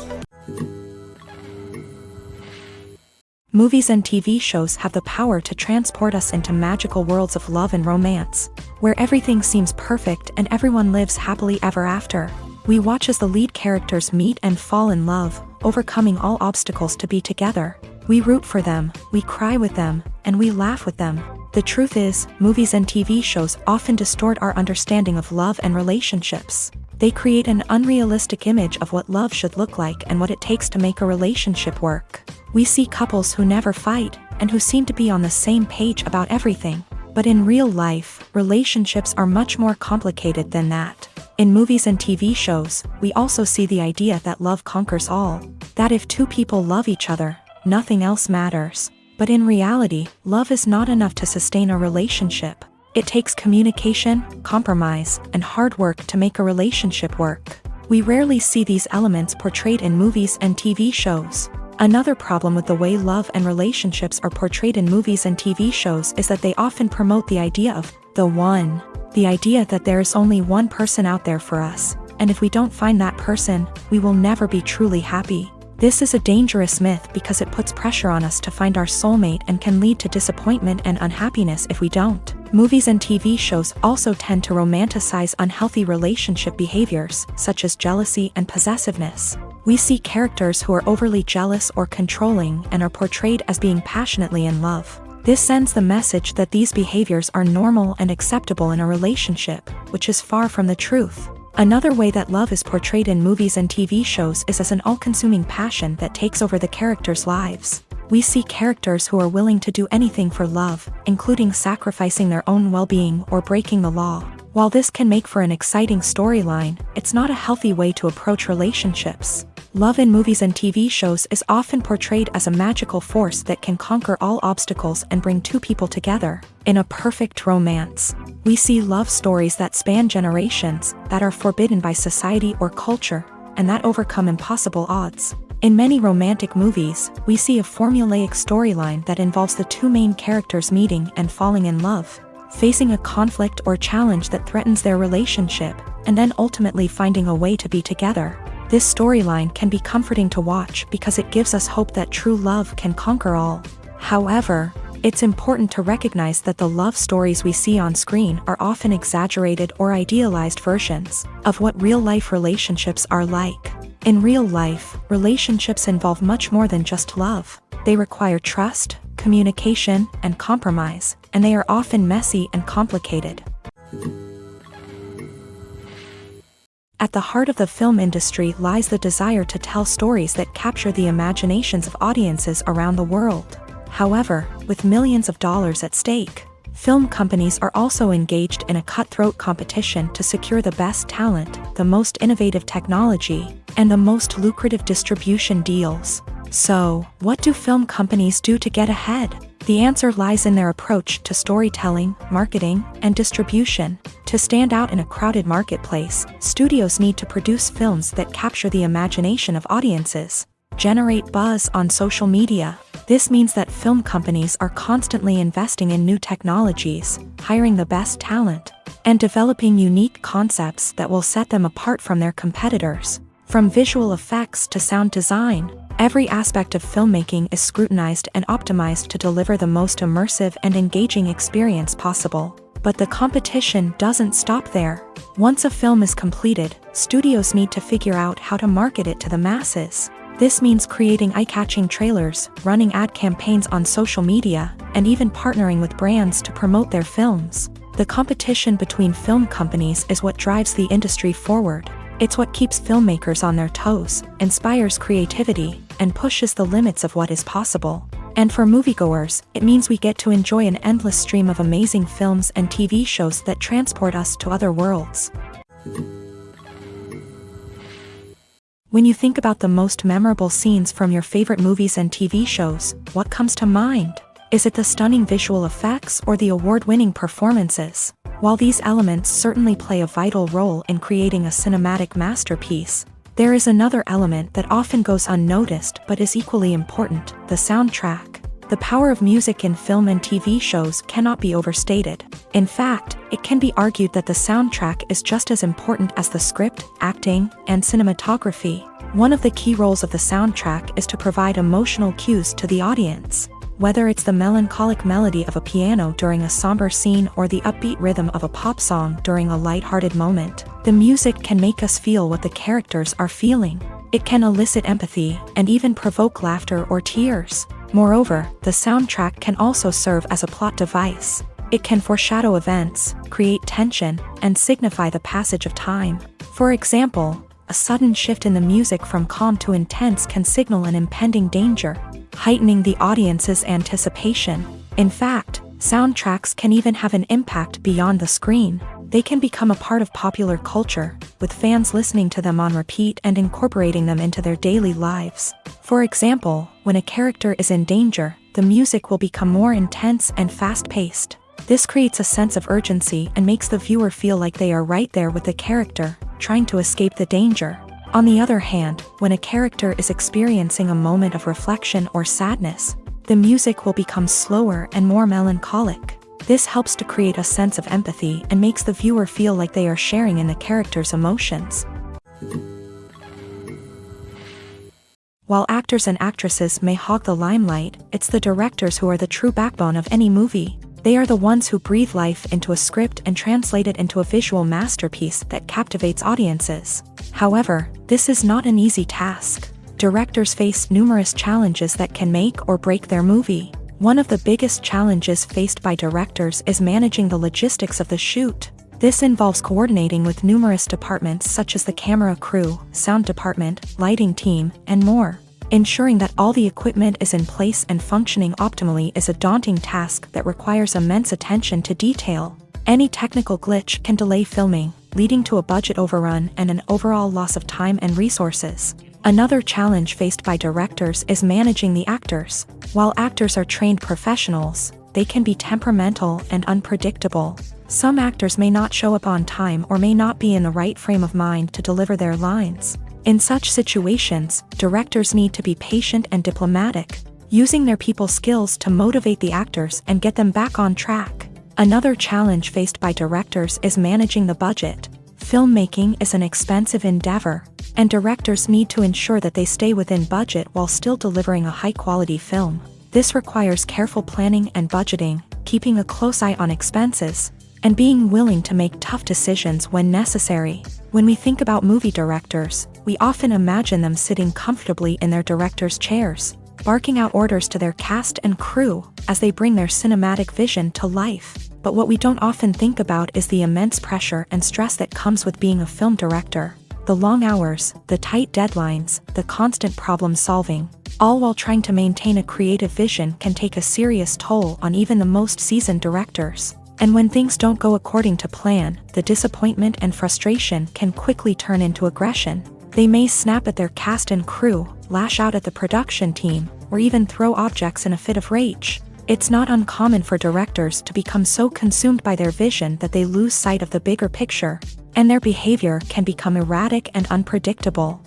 Movies and TV shows have the power to transport us into magical worlds of love and romance, where everything seems perfect and everyone lives happily ever after. We watch as the lead characters meet and fall in love, overcoming all obstacles to be together. We root for them, we cry with them, and we laugh with them. The truth is, movies and TV shows often distort our understanding of love and relationships. They create an unrealistic image of what love should look like and what it takes to make a relationship work. We see couples who never fight, and who seem to be on the same page about everything. But in real life, relationships are much more complicated than that. In movies and TV shows, we also see the idea that love conquers all. That if two people love each other, nothing else matters. But in reality, love is not enough to sustain a relationship. It takes communication, compromise, and hard work to make a relationship work. We rarely see these elements portrayed in movies and TV shows. Another problem with the way love and relationships are portrayed in movies and TV shows is that they often promote the idea of the one. The idea that there is only one person out there for us, and if we don't find that person, we will never be truly happy. This is a dangerous myth because it puts pressure on us to find our soulmate and can lead to disappointment and unhappiness if we don't. Movies and TV shows also tend to romanticize unhealthy relationship behaviors, such as jealousy and possessiveness. We see characters who are overly jealous or controlling and are portrayed as being passionately in love. This sends the message that these behaviors are normal and acceptable in a relationship, which is far from the truth. Another way that love is portrayed in movies and TV shows is as an all-consuming passion that takes over the characters' lives. We see characters who are willing to do anything for love, including sacrificing their own well-being or breaking the law. While this can make for an exciting storyline, it's not a healthy way to approach relationships. Love in movies and TV shows is often portrayed as a magical force that can conquer all obstacles and bring two people together. In a perfect romance, we see love stories that span generations, that are forbidden by society or culture, and that overcome impossible odds. In many romantic movies, we see a formulaic storyline that involves the two main characters meeting and falling in love, facing a conflict or challenge that threatens their relationship, and then ultimately finding a way to be together. This storyline can be comforting to watch because it gives us hope that true love can conquer all. However, it's important to recognize that the love stories we see on screen are often exaggerated or idealized versions of what real-life relationships are like. In real life, relationships involve much more than just love. They require trust, communication, and compromise, and they are often messy and complicated. At the heart of the film industry lies the desire to tell stories that capture the imaginations of audiences around the world. However, with millions of dollars at stake, film companies are also engaged in a cutthroat competition to secure the best talent, the most innovative technology, and the most lucrative distribution deals. So, what do film companies do to get ahead? The answer lies in their approach to storytelling, marketing, and distribution. To stand out in a crowded marketplace, studios need to produce films that capture the imagination of audiences, generate buzz on social media. This means that film companies are constantly investing in new technologies, hiring the best talent, and developing unique concepts that will set them apart from their competitors. From visual effects to sound design, every aspect of filmmaking is scrutinized and optimized to deliver the most immersive and engaging experience possible. But the competition doesn't stop there. Once a film is completed, studios need to figure out how to market it to the masses. This means creating eye-catching trailers, running ad campaigns on social media, and even partnering with brands to promote their films. The competition between film companies is what drives the industry forward. It's what keeps filmmakers on their toes, inspires creativity, and pushes the limits of what is possible. And for moviegoers, it means we get to enjoy an endless stream of amazing films and TV shows that transport us to other worlds. When you think about the most memorable scenes from your favorite movies and TV shows, what comes to mind? Is it the stunning visual effects or the award-winning performances? While these elements certainly play a vital role in creating a cinematic masterpiece, there is another element that often goes unnoticed but is equally important: the soundtrack. The power of music in film and TV shows cannot be overstated. In fact, it can be argued that the soundtrack is just as important as the script, acting, and cinematography. One of the key roles of the soundtrack is to provide emotional cues to the audience. Whether it's the melancholic melody of a piano during a somber scene or the upbeat rhythm of a pop song during a lighthearted moment, the music can make us feel what the characters are feeling. It can elicit empathy and even provoke laughter or tears. Moreover, the soundtrack can also serve as a plot device. It can foreshadow events, create tension, and signify the passage of time. For example, a sudden shift in the music from calm to intense can signal an impending danger, heightening the audience's anticipation. In fact, soundtracks can even have an impact beyond the screen. They can become a part of popular culture, with fans listening to them on repeat and incorporating them into their daily lives. For example, when a character is in danger, the music will become more intense and fast-paced. This creates a sense of urgency and makes the viewer feel like they are right there with the character, trying to escape the danger. On the other hand, when a character is experiencing a moment of reflection or sadness, the music will become slower and more melancholic. This helps to create a sense of empathy and makes the viewer feel like they are sharing in the character's emotions. While actors and actresses may hog the limelight, it's the directors who are the true backbone of any movie. They are the ones who breathe life into a script and translate it into a visual masterpiece that captivates audiences. However, this is not an easy task. Directors face numerous challenges that can make or break their movie. One of the biggest challenges faced by directors is managing the logistics of the shoot. This involves coordinating with numerous departments such as the camera crew, sound department, lighting team, and more. Ensuring that all the equipment is in place and functioning optimally is a daunting task that requires immense attention to detail. Any technical glitch can delay filming, leading to a budget overrun and an overall loss of time and resources. Another challenge faced by directors is managing the actors. While actors are trained professionals, they can be temperamental and unpredictable. Some actors may not show up on time or may not be in the right frame of mind to deliver their lines. In such situations, directors need to be patient and diplomatic, using their people skills to motivate the actors and get them back on track. Another challenge faced by directors is managing the budget. Filmmaking is an expensive endeavor, and directors need to ensure that they stay within budget while still delivering a high-quality film. This requires careful planning and budgeting, keeping a close eye on expenses, and being willing to make tough decisions when necessary. When we think about movie directors, we often imagine them sitting comfortably in their director's chairs, barking out orders to their cast and crew as they bring their cinematic vision to life. But what we don't often think about is the immense pressure and stress that comes with being a film director. The long hours, the tight deadlines, the constant problem solving, all while trying to maintain a creative vision can take a serious toll on even the most seasoned directors. And when things don't go according to plan, the disappointment and frustration can quickly turn into aggression. They may snap at their cast and crew, lash out at the production team, or even throw objects in a fit of rage. It's not uncommon for directors to become so consumed by their vision that they lose sight of the bigger picture, and their behavior can become erratic and unpredictable.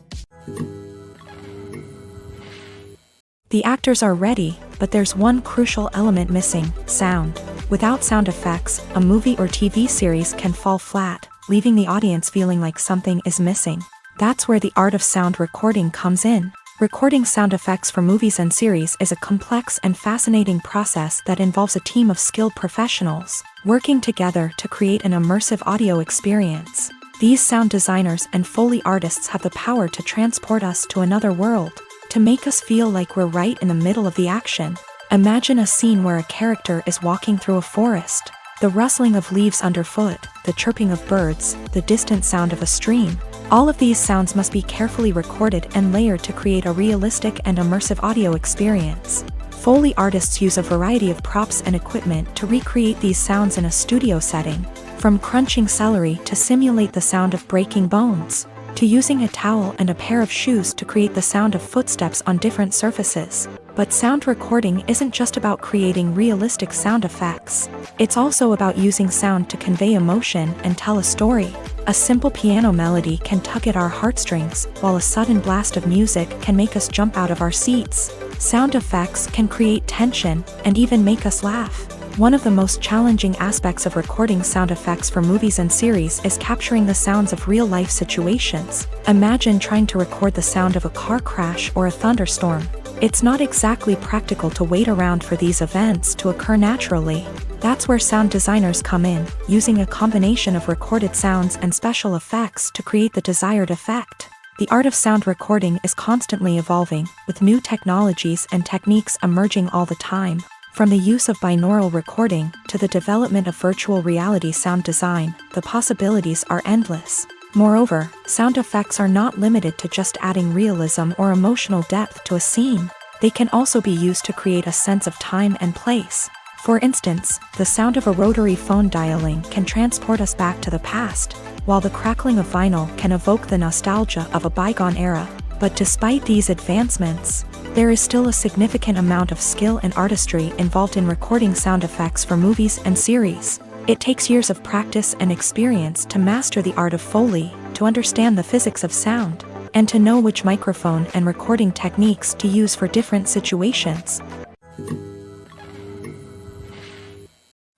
The actors are ready, but there's one crucial element missing: sound. Without sound effects, a movie or TV series can fall flat, leaving the audience feeling like something is missing. That's where the art of sound recording comes in. Recording sound effects for movies and series is a complex and fascinating process that involves a team of skilled professionals working together to create an immersive audio experience. These sound designers and Foley artists have the power to transport us to another world, to make us feel like we're right in the middle of the action. Imagine a scene where a character is walking through a forest. The rustling of leaves underfoot, the chirping of birds, the distant sound of a stream. All of these sounds must be carefully recorded and layered to create a realistic and immersive audio experience. Foley artists use a variety of props and equipment to recreate these sounds in a studio setting, from crunching celery to simulate the sound of breaking bones, to using a towel and a pair of shoes to create the sound of footsteps on different surfaces. But sound recording isn't just about creating realistic sound effects. It's also about using sound to convey emotion and tell a story. A simple piano melody can tug at our heartstrings, while a sudden blast of music can make us jump out of our seats. Sound effects can create tension and even make us laugh. One of the most challenging aspects of recording sound effects for movies and series is capturing the sounds of real-life situations. Imagine trying to record the sound of a car crash or a thunderstorm. It's not exactly practical to wait around for these events to occur naturally. That's where sound designers come in, using a combination of recorded sounds and special effects to create the desired effect. The art of sound recording is constantly evolving, with new technologies and techniques emerging all the time. From the use of binaural recording to the development of virtual reality sound design, the possibilities are endless. Moreover, sound effects are not limited to just adding realism or emotional depth to a scene. They can also be used to create a sense of time and place. For instance, the sound of a rotary phone dialing can transport us back to the past, while the crackling of vinyl can evoke the nostalgia of a bygone era. But despite these advancements, there is still a significant amount of skill and artistry involved in recording sound effects for movies and series. It takes years of practice and experience to master the art of Foley, to understand the physics of sound, and to know which microphone and recording techniques to use for different situations.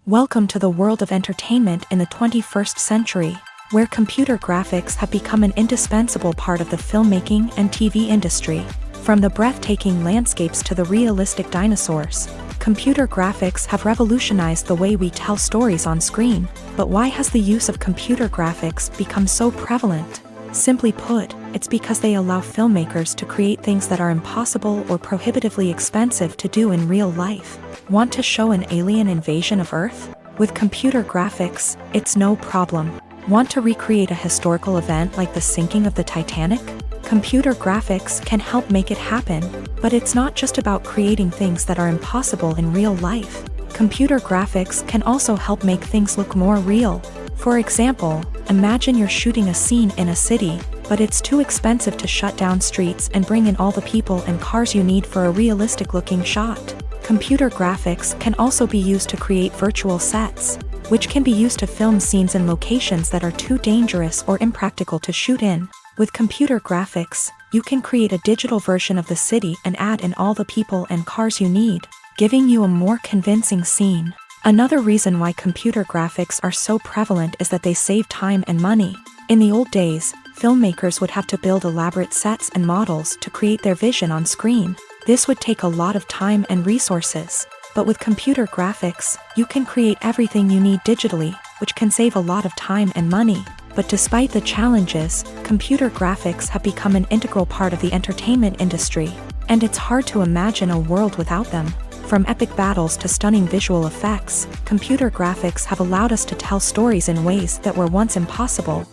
Welcome to the world of entertainment in the 21st century, where computer graphics have become an indispensable part of the filmmaking and TV industry. From the breathtaking landscapes to the realistic dinosaurs, computer graphics have revolutionized the way we tell stories on screen. But why has the use of computer graphics become so prevalent? Simply put, it's because they allow filmmakers to create things that are impossible or prohibitively expensive to do in real life. Want to show an alien invasion of Earth? With computer graphics, it's no problem. Want to recreate a historical event like the sinking of the Titanic? Computer graphics can help make it happen, but it's not just about creating things that are impossible in real life. Computer graphics can also help make things look more real. For example, imagine you're shooting a scene in a city, but it's too expensive to shut down streets and bring in all the people and cars you need for a realistic-looking shot. Computer graphics can also be used to create virtual sets, which can be used to film scenes in locations that are too dangerous or impractical to shoot in. With computer graphics, you can create a digital version of the city and add in all the people and cars you need, giving you a more convincing scene. Another reason why computer graphics are so prevalent is that they save time and money. In the old days, filmmakers would have to build elaborate sets and models to create their vision on screen. This would take a lot of time and resources. But with computer graphics, you can create everything you need digitally, which can save a lot of time and money. But despite the challenges, computer graphics have become an integral part of the entertainment industry, and it's hard to imagine a world without them. From epic battles to stunning visual effects, computer graphics have allowed us to tell stories in ways that were once impossible.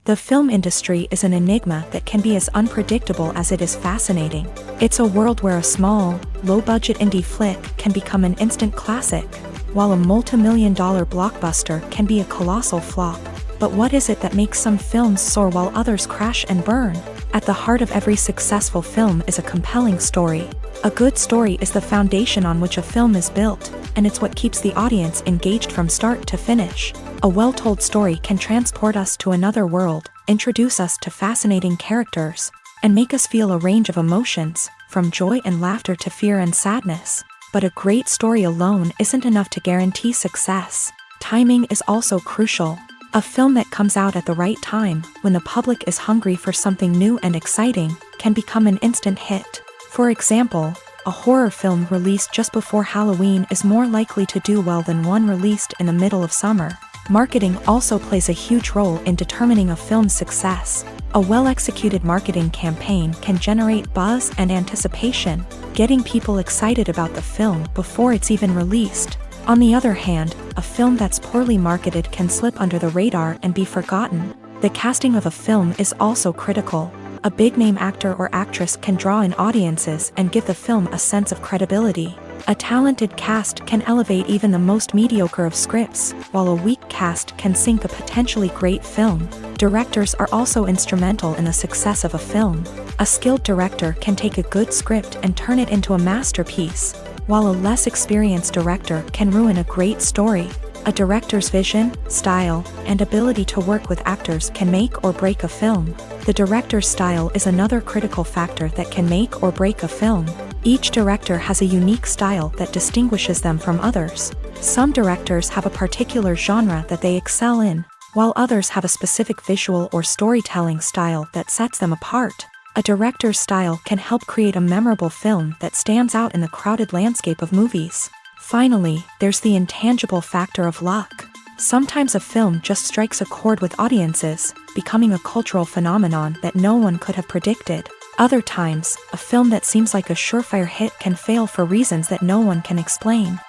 The film industry is an enigma that can be as unpredictable as it is fascinating. It's a world where a small, low-budget indie flick can become an instant classic, while a multi-million-dollar blockbuster can be a colossal flop. But what is it that makes some films soar while others crash and burn? At the heart of every successful film is a compelling story. A good story is the foundation on which a film is built, and it's what keeps the audience engaged from start to finish. A well-told story can transport us to another world, introduce us to fascinating characters, and make us feel a range of emotions, from joy and laughter to fear and sadness. But a great story alone isn't enough to guarantee success. Timing is also crucial. A film that comes out at the right time, when the public is hungry for something new and exciting, can become an instant hit. For example, a horror film released just before Halloween is more likely to do well than one released in the middle of summer. Marketing also plays a huge role in determining a film's success. A well-executed marketing campaign can generate buzz and anticipation, getting people excited about the film before it's even released. On the other hand, a film that's poorly marketed can slip under the radar and be forgotten. The casting of a film is also critical. A big-name actor or actress can draw in audiences and give the film a sense of credibility. A talented cast can elevate even the most mediocre of scripts, while a weak cast can sink a potentially great film. Directors are also instrumental in the success of a film. A skilled director can take a good script and turn it into a masterpiece, while a less experienced director can ruin a great story. A director's vision, style, and ability to work with actors can make or break a film. The director's style is another critical factor that can make or break a film. Each director has a unique style that distinguishes them from others. Some directors have a particular genre that they excel in, while others have a specific visual or storytelling style that sets them apart. A director's style can help create a memorable film that stands out in the crowded landscape of movies. Finally, there's the intangible factor of luck. Sometimes a film just strikes a chord with audiences, becoming a cultural phenomenon that no one could have predicted. Other times, a film that seems like a surefire hit can fail for reasons that no one can explain.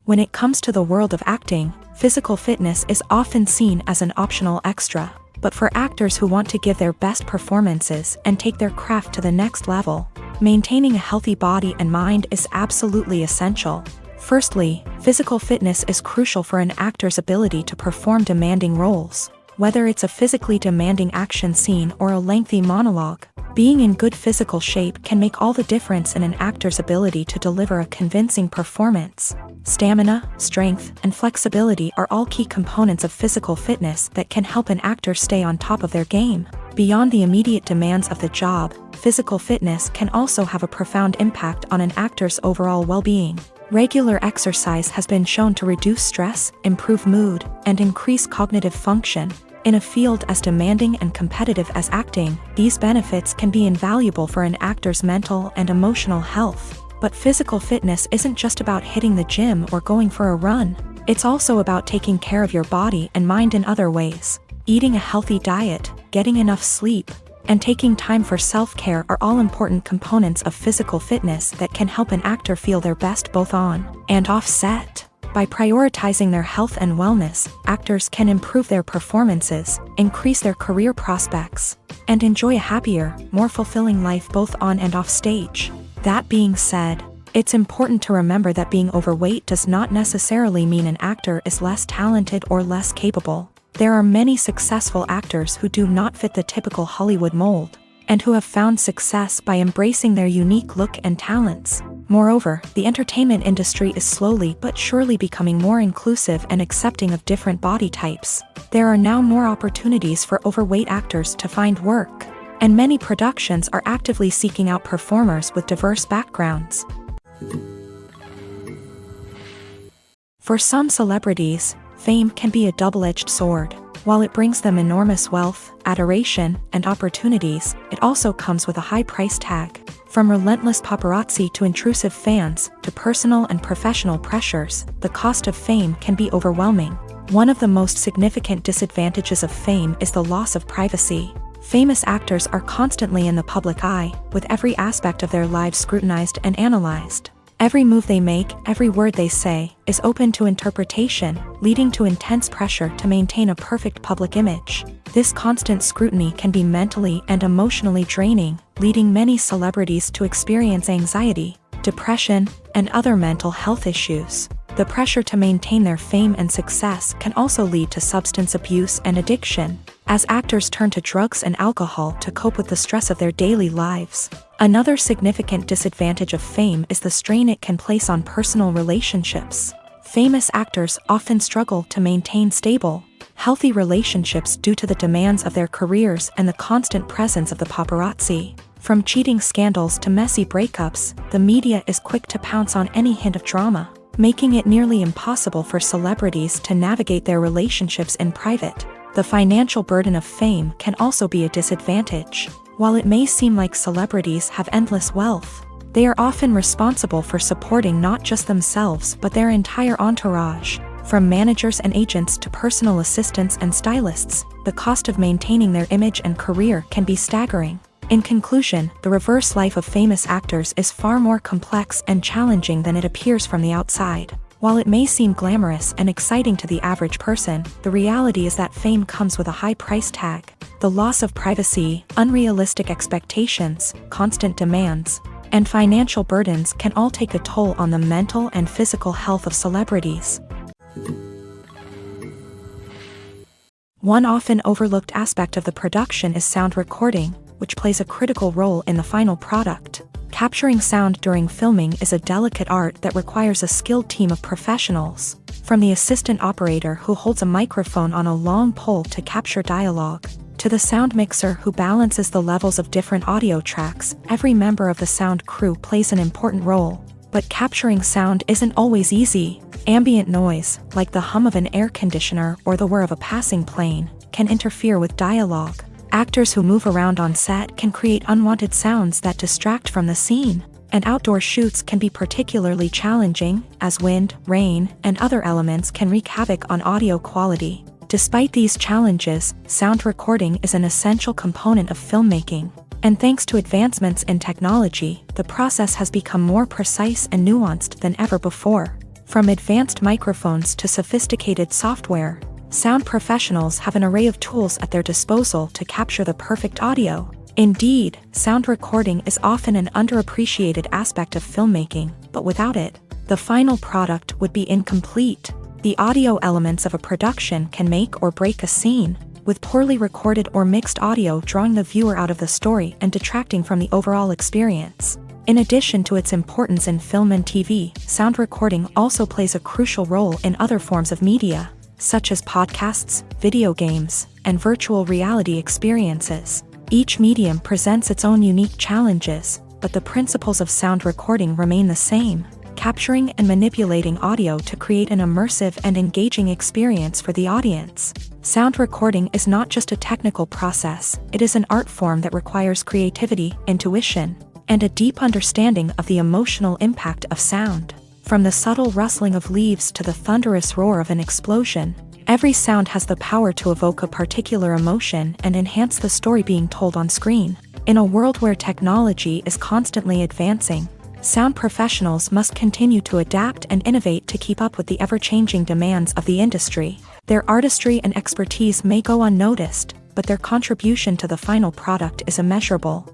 When it comes to the world of acting, physical fitness is often seen as an optional extra. But for actors who want to give their best performances and take their craft to the next level, maintaining a healthy body and mind is absolutely essential. Firstly, physical fitness is crucial for an actor's ability to perform demanding roles. Whether it's a physically demanding action scene or a lengthy monologue, being in good physical shape can make all the difference in an actor's ability to deliver a convincing performance. Stamina, strength, and flexibility are all key components of physical fitness that can help an actor stay on top of their game. Beyond the immediate demands of the job, physical fitness can also have a profound impact on an actor's overall well-being. Regular exercise has been shown to reduce stress, improve mood, and increase cognitive function. In a field as demanding and competitive as acting, these benefits can be invaluable for an actor's mental and emotional health. But physical fitness isn't just about hitting the gym or going for a run. It's also about taking care of your body and mind in other ways. Eating a healthy diet, getting enough sleep, and taking time for self-care are all important components of physical fitness that can help an actor feel their best both on and off set. By prioritizing their health and wellness, actors can improve their performances, increase their career prospects, and enjoy a happier, more fulfilling life both on and off stage. That being said, it's important to remember that being overweight does not necessarily mean an actor is less talented or less capable. There are many successful actors who do not fit the typical Hollywood mold, and who have found success by embracing their unique look and talents. Moreover, the entertainment industry is slowly but surely becoming more inclusive and accepting of different body types. There are now more opportunities for overweight actors to find work, and many productions are actively seeking out performers with diverse backgrounds. For some celebrities, fame can be a double-edged sword. While it brings them enormous wealth, adoration, and opportunities, it also comes with a high price tag. From relentless paparazzi to intrusive fans, to personal and professional pressures, the cost of fame can be overwhelming. One of the most significant disadvantages of fame is the loss of privacy. Famous actors are constantly in the public eye, with every aspect of their lives scrutinized and analyzed. Every move they make, every word they say, is open to interpretation, leading to intense pressure to maintain a perfect public image. This constant scrutiny can be mentally and emotionally draining, leading many celebrities to experience anxiety, depression, and other mental health issues. The pressure to maintain their fame and success can also lead to substance abuse and addiction, as actors turn to drugs and alcohol to cope with the stress of their daily lives. Another significant disadvantage of fame is the strain it can place on personal relationships. Famous actors often struggle to maintain stable, healthy relationships due to the demands of their careers and the constant presence of the paparazzi. From cheating scandals to messy breakups, the media is quick to pounce on any hint of drama, making it nearly impossible for celebrities to navigate their relationships in private. The financial burden of fame can also be a disadvantage. While it may seem like celebrities have endless wealth, they are often responsible for supporting not just themselves but their entire entourage. From managers and agents to personal assistants and stylists, the cost of maintaining their image and career can be staggering. In conclusion, the reverse life of famous actors is far more complex and challenging than it appears from the outside. While it may seem glamorous and exciting to the average person, the reality is that fame comes with a high price tag. The loss of privacy, unrealistic expectations, constant demands, and financial burdens can all take a toll on the mental and physical health of celebrities. One often overlooked aspect of the production is sound recording, which plays a critical role in the final product. Capturing sound during filming is a delicate art that requires a skilled team of professionals. From the assistant operator who holds a microphone on a long pole to capture dialogue, To the sound mixer who balances the levels of different audio tracks, every member of the sound crew plays an important role. But capturing sound isn't always easy. Ambient noise, like the hum of an air conditioner or the whir of a passing plane, can interfere with dialogue. Actors who move around on set can create unwanted sounds that distract from the scene. And outdoor shoots can be particularly challenging, as wind, rain, and other elements can wreak havoc on audio quality. Despite these challenges, sound recording is an essential component of filmmaking. And thanks to advancements in technology, the process has become more precise and nuanced than ever before. From advanced microphones to sophisticated software, sound professionals have an array of tools at their disposal to capture the perfect audio. Indeed, sound recording is often an underappreciated aspect of filmmaking, but without it, the final product would be incomplete. The audio elements of a production can make or break a scene, with poorly recorded or mixed audio drawing the viewer out of the story and detracting from the overall experience. In addition to its importance in film and TV, sound recording also plays a crucial role in other forms of media, such as podcasts, video games, and virtual reality experiences. Each medium presents its own unique challenges, but the principles of sound recording remain the same, capturing and manipulating audio to create an immersive and engaging experience for the audience. Sound recording is not just a technical process, it is an art form that requires creativity, intuition, and a deep understanding of the emotional impact of sound. From the subtle rustling of leaves to the thunderous roar of an explosion, every sound has the power to evoke a particular emotion and enhance the story being told on screen. In a world where technology is constantly advancing, sound professionals must continue to adapt and innovate to keep up with the ever-changing demands of the industry. Their artistry and expertise may go unnoticed, but their contribution to the final product is immeasurable.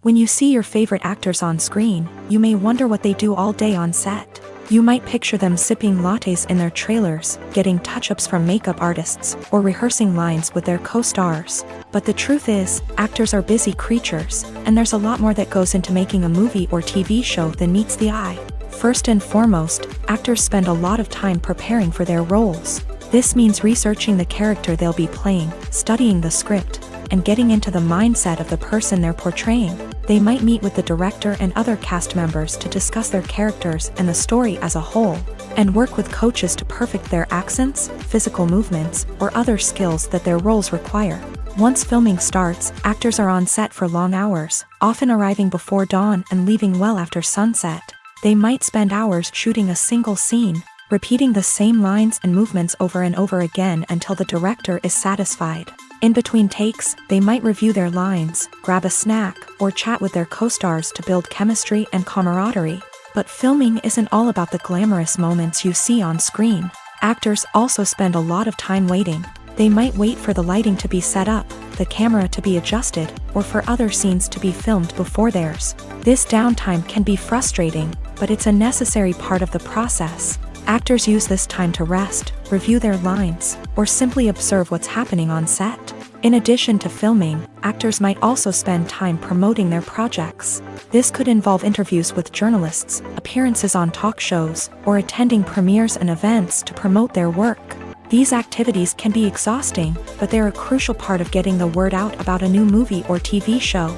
When you see your favorite actors on screen, you may wonder what they do all day on set. You might picture them sipping lattes in their trailers, getting touch-ups from makeup artists, or rehearsing lines with their co-stars. But the truth is, actors are busy creatures, and there's a lot more that goes into making a movie or TV show than meets the eye. First and foremost, actors spend a lot of time preparing for their roles. This means researching the character they'll be playing, studying the script, and getting into the mindset of the person they're portraying. They might meet with the director and other cast members to discuss their characters and the story as a whole, and work with coaches to perfect their accents, physical movements, or other skills that their roles require. Once filming starts, actors are on set for long hours, often arriving before dawn and leaving well after sunset. They might spend hours shooting a single scene, repeating the same lines and movements over and over again until the director is satisfied. In between takes, they might review their lines, grab a snack, or chat with their co-stars to build chemistry and camaraderie. But filming isn't all about the glamorous moments you see on screen. Actors also spend a lot of time waiting. They might wait for the lighting to be set up, the camera to be adjusted, or for other scenes to be filmed before theirs. This downtime can be frustrating, but it's a necessary part of the process. Actors use this time to rest, review their lines, or simply observe what's happening on set. In addition to filming, actors might also spend time promoting their projects. This could involve interviews with journalists, appearances on talk shows, or attending premieres and events to promote their work. These activities can be exhausting, but they're a crucial part of getting the word out about a new movie or TV show.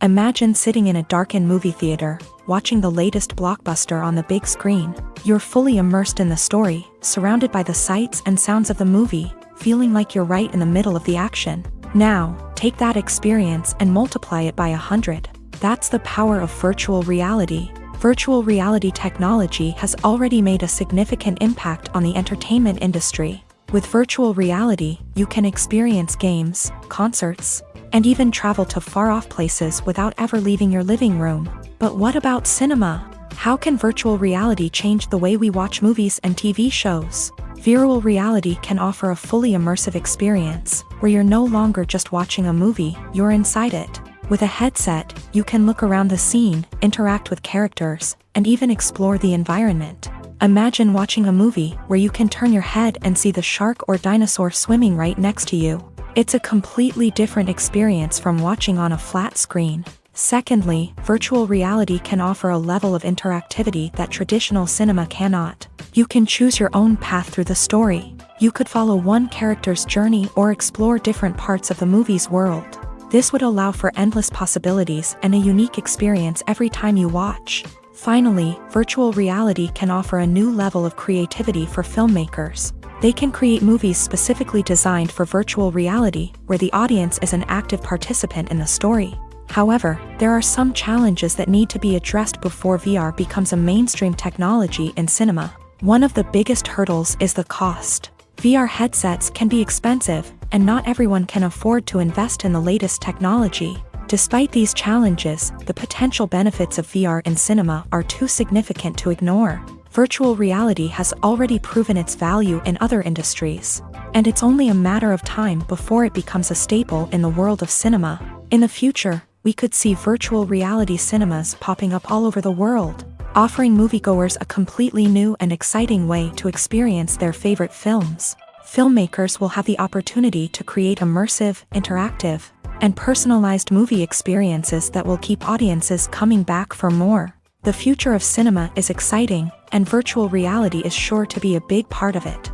Imagine sitting in a darkened movie theater, watching the latest blockbuster on the big screen. You're fully immersed in the story, surrounded by the sights and sounds of the movie, feeling like you're right in the middle of the action. Now, take that experience and multiply it by 100. That's the power of virtual reality. Virtual reality technology has already made a significant impact on the entertainment industry. With virtual reality, you can experience games, concerts, and even travel to far-off places without ever leaving your living room. But what about cinema? How can virtual reality change the way we watch movies and TV shows? Virtual reality can offer a fully immersive experience, where you're no longer just watching a movie, you're inside it. With a headset, you can look around the scene, interact with characters, and even explore the environment. Imagine watching a movie where you can turn your head and see the shark or dinosaur swimming right next to you. It's a completely different experience from watching on a flat screen. Secondly, virtual reality can offer a level of interactivity that traditional cinema cannot. You can choose your own path through the story. You could follow one character's journey or explore different parts of the movie's world. This would allow for endless possibilities and a unique experience every time you watch. Finally, virtual reality can offer a new level of creativity for filmmakers. They can create movies specifically designed for virtual reality, where the audience is an active participant in the story. However, there are some challenges that need to be addressed before VR becomes a mainstream technology in cinema. One of the biggest hurdles is the cost. VR headsets can be expensive, and not everyone can afford to invest in the latest technology. Despite these challenges, the potential benefits of VR in cinema are too significant to ignore. Virtual reality has already proven its value in other industries, and it's only a matter of time before it becomes a staple in the world of cinema. In the future, we could see virtual reality cinemas popping up all over the world, offering moviegoers a completely new and exciting way to experience their favorite films. Filmmakers will have the opportunity to create immersive, interactive, and personalized movie experiences that will keep audiences coming back for more. The future of cinema is exciting, and virtual reality is sure to be a big part of it.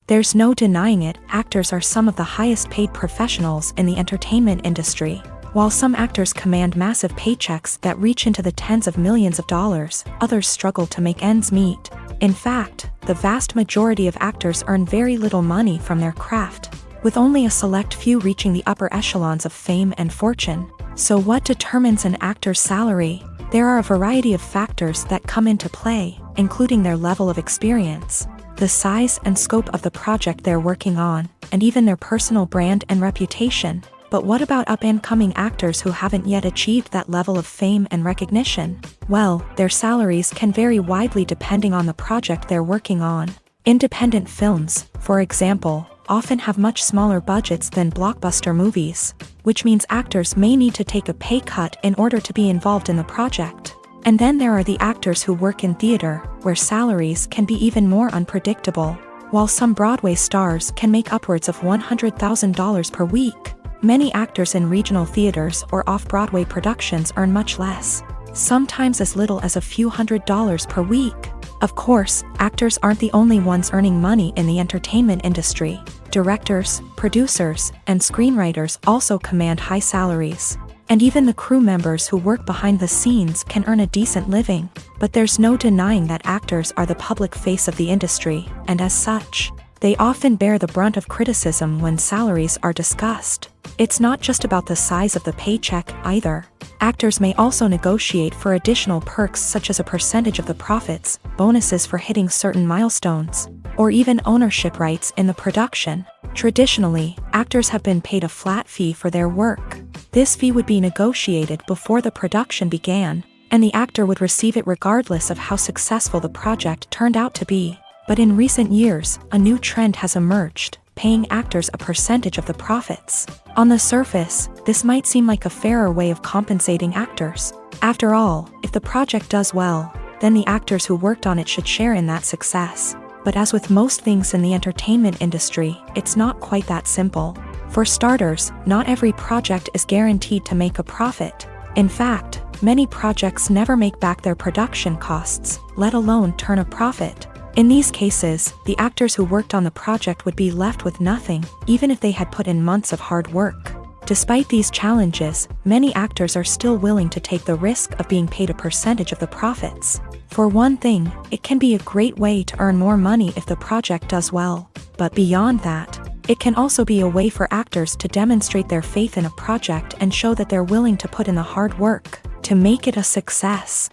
There's no denying it, actors are some of the highest paid professionals in the entertainment industry. While some actors command massive paychecks that reach into the tens of millions of dollars, others struggle to make ends meet. In fact, the vast majority of actors earn very little money from their craft, with only a select few reaching the upper echelons of fame and fortune. So what determines an actor's salary? There are a variety of factors that come into play, including their level of experience, the size and scope of the project they're working on, and even their personal brand and reputation. But what about up-and-coming actors who haven't yet achieved that level of fame and recognition? Well, their salaries can vary widely depending on the project they're working on. Independent films, for example, often have much smaller budgets than blockbuster movies, which means actors may need to take a pay cut in order to be involved in the project. And then there are the actors who work in theater, where salaries can be even more unpredictable. While some Broadway stars can make upwards of $100,000 per week, many actors in regional theaters or off-Broadway productions earn much less, sometimes as little as a few $100s per week. Of course, actors aren't the only ones earning money in the entertainment industry. Directors, producers, and screenwriters also command high salaries. And even the crew members who work behind the scenes can earn a decent living. But there's no denying that actors are the public face of the industry, and as such, they often bear the brunt of criticism when salaries are discussed. It's not just about the size of the paycheck, either. Actors may also negotiate for additional perks such as a percentage of the profits, bonuses for hitting certain milestones, or even ownership rights in the production. Traditionally, actors have been paid a flat fee for their work. This fee would be negotiated before the production began, and the actor would receive it regardless of how successful the project turned out to be. But in recent years, a new trend has emerged, paying actors a percentage of the profits. On the surface, this might seem like a fairer way of compensating actors. After all, if the project does well, then the actors who worked on it should share in that success. But as with most things in the entertainment industry, it's not quite that simple. For starters, not every project is guaranteed to make a profit. In fact, many projects never make back their production costs, let alone turn a profit. In these cases, the actors who worked on the project would be left with nothing, even if they had put in months of hard work. Despite these challenges, many actors are still willing to take the risk of being paid a percentage of the profits. For one thing, it can be a great way to earn more money if the project does well. But beyond that, it can also be a way for actors to demonstrate their faith in a project and show that they're willing to put in the hard work to make it a success.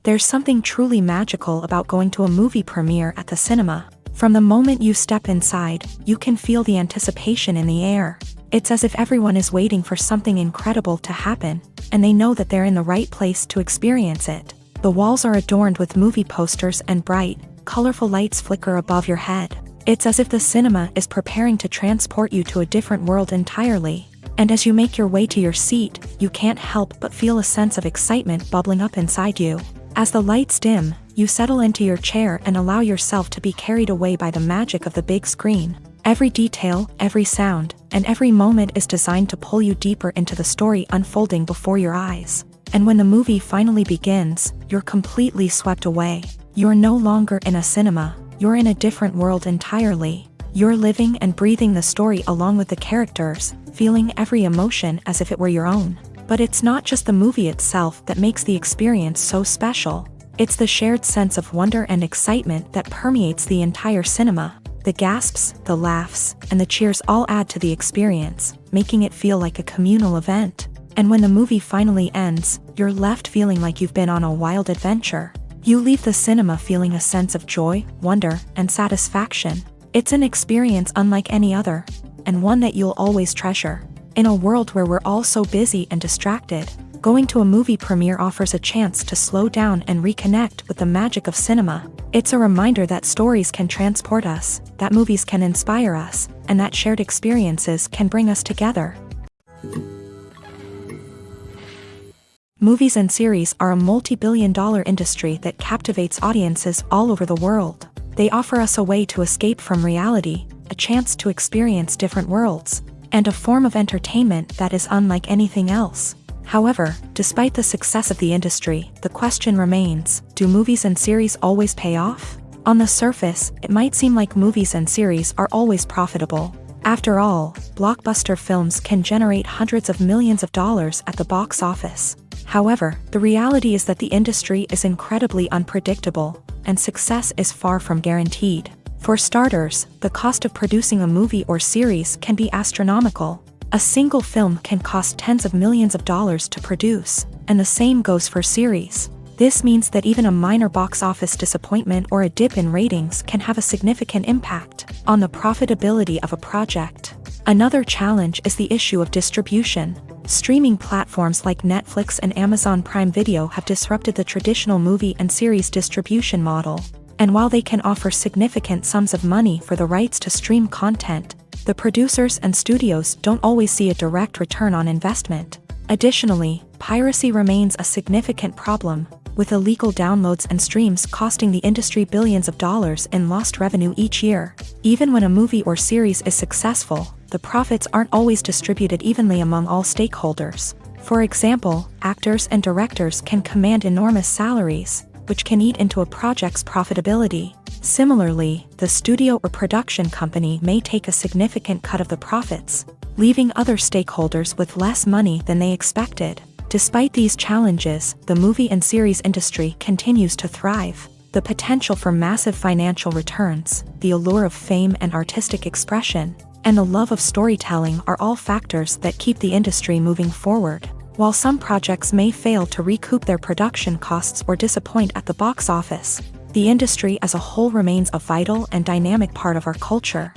There's something truly magical about going to a movie premiere at the cinema. From the moment you step inside, you can feel the anticipation in the air. It's as if everyone is waiting for something incredible to happen, and they know that they're in the right place to experience it. The walls are adorned with movie posters and bright, colorful lights flicker above your head. It's as if the cinema is preparing to transport you to a different world entirely. And as you make your way to your seat, you can't help but feel a sense of excitement bubbling up inside you. As the lights dim, you settle into your chair and allow yourself to be carried away by the magic of the big screen. Every detail, every sound, and every moment is designed to pull you deeper into the story unfolding before your eyes. And when the movie finally begins, you're completely swept away. You're no longer in a cinema, you're in a different world entirely. You're living and breathing the story along with the characters, feeling every emotion as if it were your own. But it's not just the movie itself that makes the experience so special. It's the shared sense of wonder and excitement that permeates the entire cinema. The gasps, the laughs, and the cheers all add to the experience, making it feel like a communal event. And when the movie finally ends, you're left feeling like you've been on a wild adventure. You leave the cinema feeling a sense of joy, wonder, and satisfaction. It's an experience unlike any other, and one that you'll always treasure. In a world where we're all so busy and distracted, going to a movie premiere offers a chance to slow down and reconnect with the magic of cinema. It's a reminder that stories can transport us, that movies can inspire us, and that shared experiences can bring us together. Movies and series are a multi-billion-dollar industry that captivates audiences all over the world. They offer us a way to escape from reality, a chance to experience different worlds, and a form of entertainment that is unlike anything else. However, despite the success of the industry, the question remains, do movies and series always pay off? On the surface, it might seem like movies and series are always profitable. After all, blockbuster films can generate hundreds of millions of dollars at the box office. However, the reality is that the industry is incredibly unpredictable, and success is far from guaranteed. For starters, the cost of producing a movie or series can be astronomical. A single film can cost tens of millions of dollars to produce, and the same goes for series. This means that even a minor box office disappointment or a dip in ratings can have a significant impact on the profitability of a project. Another challenge is the issue of distribution. Streaming platforms like Netflix and Amazon Prime Video have disrupted the traditional movie and series distribution model. And while they can offer significant sums of money for the rights to stream content, the producers and studios don't always see a direct return on investment. Additionally, piracy remains a significant problem, with illegal downloads and streams costing the industry billions of dollars in lost revenue each year. Even when a movie or series is successful, the profits aren't always distributed evenly among all stakeholders. For example, actors and directors can command enormous salaries, which can eat into a project's profitability. Similarly, the studio or production company may take a significant cut of the profits, leaving other stakeholders with less money than they expected. Despite these challenges, the movie and series industry continues to thrive. The potential for massive financial returns, the allure of fame and artistic expression, and the love of storytelling are all factors that keep the industry moving forward. While some projects may fail to recoup their production costs or disappoint at the box office, the industry as a whole remains a vital and dynamic part of our culture.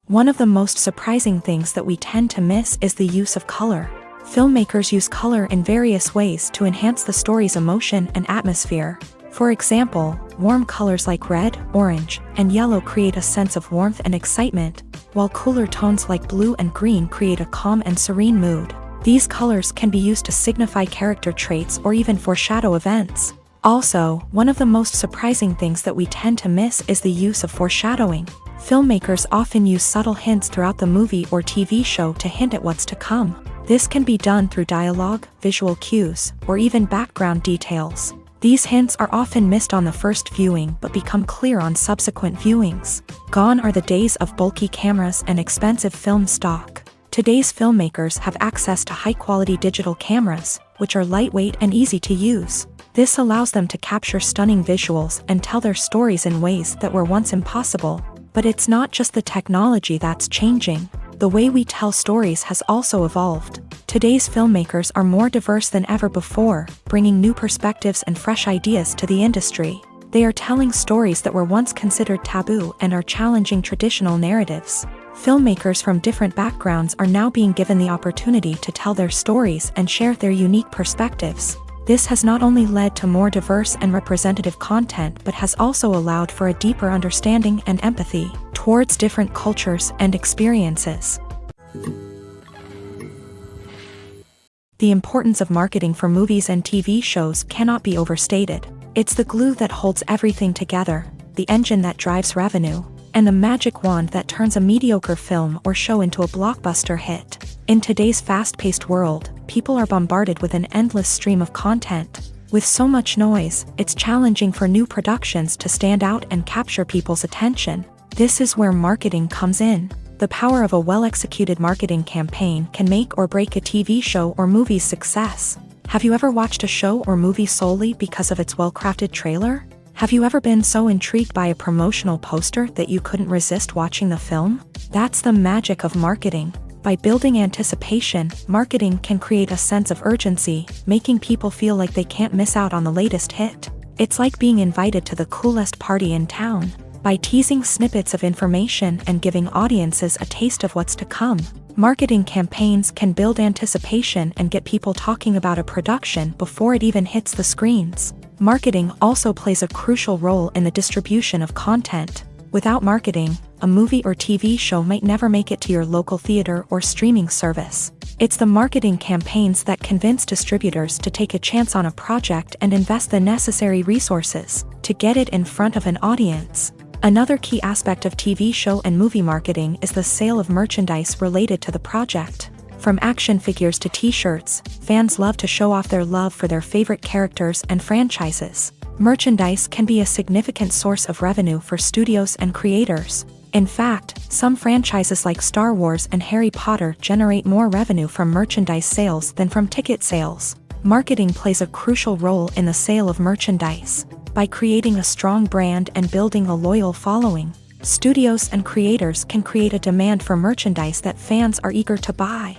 One of the most surprising things that we tend to miss is the use of color. Filmmakers use color in various ways to enhance the story's emotion and atmosphere. For example, warm colors like red, orange, and yellow create a sense of warmth and excitement, while cooler tones like blue and green create a calm and serene mood. These colors can be used to signify character traits or even foreshadow events. Also, one of the most surprising things that we tend to miss is the use of foreshadowing. Filmmakers often use subtle hints throughout the movie or TV show to hint at what's to come. This can be done through dialogue, visual cues, or even background details. These hints are often missed on the first viewing but become clear on subsequent viewings. Gone are the days of bulky cameras and expensive film stock. Today's filmmakers have access to high-quality digital cameras, which are lightweight and easy to use. This allows them to capture stunning visuals and tell their stories in ways that were once impossible. But it's not just the technology that's changing. The way we tell stories has also evolved. Today's filmmakers are more diverse than ever before, bringing new perspectives and fresh ideas to the industry. They are telling stories that were once considered taboo and are challenging traditional narratives. Filmmakers from different backgrounds are now being given the opportunity to tell their stories and share their unique perspectives. This has not only led to more diverse and representative content but has also allowed for a deeper understanding and empathy towards different cultures and experiences. The importance of marketing for movies and TV shows cannot be overstated. It's the glue that holds everything together. the engine that drives revenue, and the magic wand that turns a mediocre film or show into a blockbuster hit. In today's fast-paced world, people are bombarded with an endless stream of content. With so much noise, it's challenging for new productions to stand out and capture people's attention. This is where marketing comes in. The power of a well-executed marketing campaign can make or break a TV show or movie's success. Have you ever watched a show or movie solely because of its well-crafted trailer? Have you ever been so intrigued by a promotional poster that you couldn't resist watching the film? That's the magic of marketing. By building anticipation, marketing can create a sense of urgency, making people feel like they can't miss out on the latest hit. It's like being invited to the coolest party in town. By teasing snippets of information and giving audiences a taste of what's to come, marketing campaigns can build anticipation and get people talking about a production before it even hits the screens. Marketing also plays a crucial role in the distribution of content. Without marketing, a movie or TV show might never make it to your local theater or streaming service. It's the marketing campaigns that convince distributors to take a chance on a project and invest the necessary resources to get it in front of an audience. Another key aspect of TV show and movie marketing is the sale of merchandise related to the project. From action figures to t-shirts, fans love to show off their love for their favorite characters and franchises. Merchandise can be a significant source of revenue for studios and creators. In fact, some franchises like Star Wars and Harry Potter generate more revenue from merchandise sales than from ticket sales. Marketing plays a crucial role in the sale of merchandise. By creating a strong brand and building a loyal following, studios and creators can create a demand for merchandise that fans are eager to buy.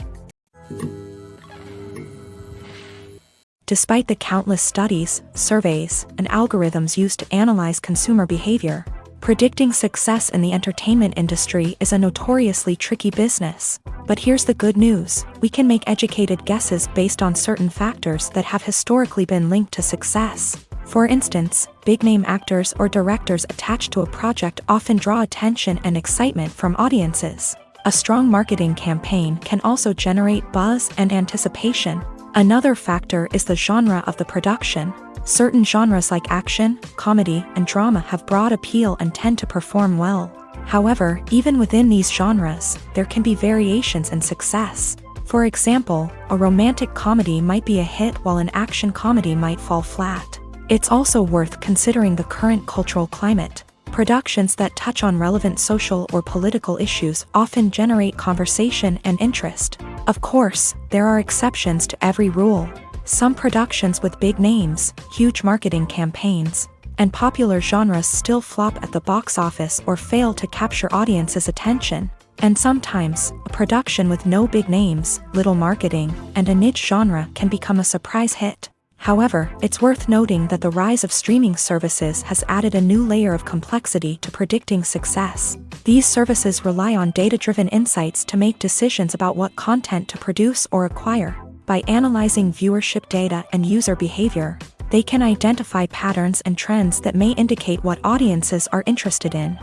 Despite the countless studies, surveys, and algorithms used to analyze consumer behavior, predicting success in the entertainment industry is a notoriously tricky business. But here's the good news: we can make educated guesses based on certain factors that have historically been linked to success. For instance, big-name actors or directors attached to a project often draw attention and excitement from audiences. A strong marketing campaign can also generate buzz and anticipation. Another factor is the genre of the production. Certain genres like action, comedy, and drama have broad appeal and tend to perform well. However, even within these genres, there can be variations in success. For example, a romantic comedy might be a hit while an action comedy might fall flat. It's also worth considering the current cultural climate. Productions that touch on relevant social or political issues often generate conversation and interest. Of course, there are exceptions to every rule. Some productions with big names, huge marketing campaigns, and popular genres still flop at the box office or fail to capture audiences' attention. And sometimes, a production with no big names, little marketing, and a niche genre can become a surprise hit. However, it's worth noting that the rise of streaming services has added a new layer of complexity to predicting success. These services rely on data-driven insights to make decisions about what content to produce or acquire. By analyzing viewership data and user behavior, they can identify patterns and trends that may indicate what audiences are interested in.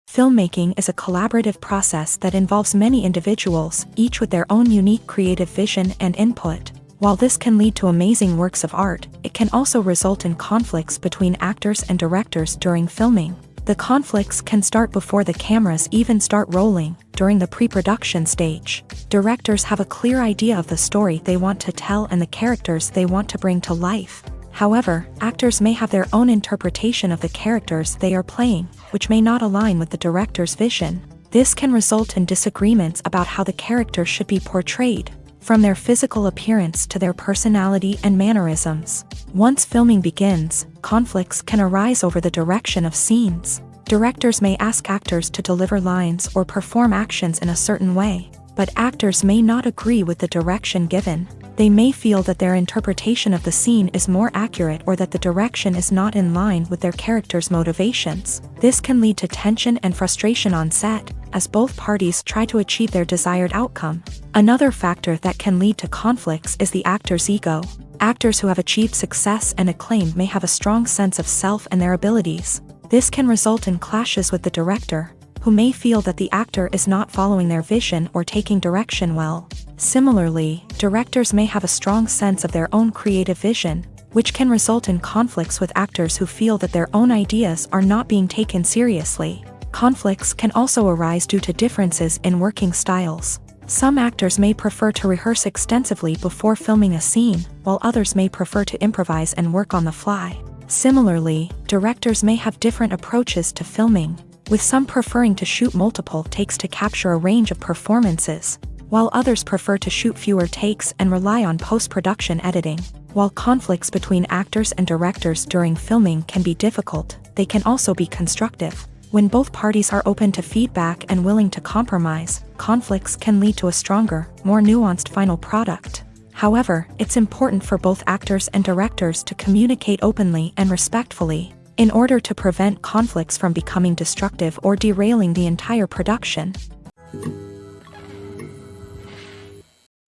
Filmmaking is a collaborative process that involves many individuals, each with their own unique creative vision and input. While this can lead to amazing works of art, it can also result in conflicts between actors and directors during filming. The conflicts can start before the cameras even start rolling, during the pre-production stage. Directors have a clear idea of the story they want to tell and the characters they want to bring to life. However, actors may have their own interpretation of the characters they are playing, which may not align with the director's vision. This can result in disagreements about how the characters should be portrayed, from their physical appearance to their personality and mannerisms. Once filming begins, conflicts can arise over the direction of scenes. Directors may ask actors to deliver lines or perform actions in a certain way, but actors may not agree with the direction given. They may feel that their interpretation of the scene is more accurate or that the direction is not in line with their character's motivations. This can lead to tension and frustration on set, as both parties try to achieve their desired outcome. Another factor that can lead to conflicts is the actor's ego. Actors who have achieved success and acclaim may have a strong sense of self and their abilities. This can result in clashes with the director, who may feel that the actor is not following their vision or taking direction well. Similarly, directors may have a strong sense of their own creative vision, which can result in conflicts with actors who feel that their own ideas are not being taken seriously. Conflicts can also arise due to differences in working styles. Some actors may prefer to rehearse extensively before filming a scene, while others may prefer to improvise and work on the fly. Similarly, directors may have different approaches to filming, with some preferring to shoot multiple takes to capture a range of performances, while others prefer to shoot fewer takes and rely on post-production editing. While conflicts between actors and directors during filming can be difficult, they can also be constructive. When both parties are open to feedback and willing to compromise, conflicts can lead to a stronger, more nuanced final product. However, it's important for both actors and directors to communicate openly and respectfully, in order to prevent conflicts from becoming destructive or derailing the entire production.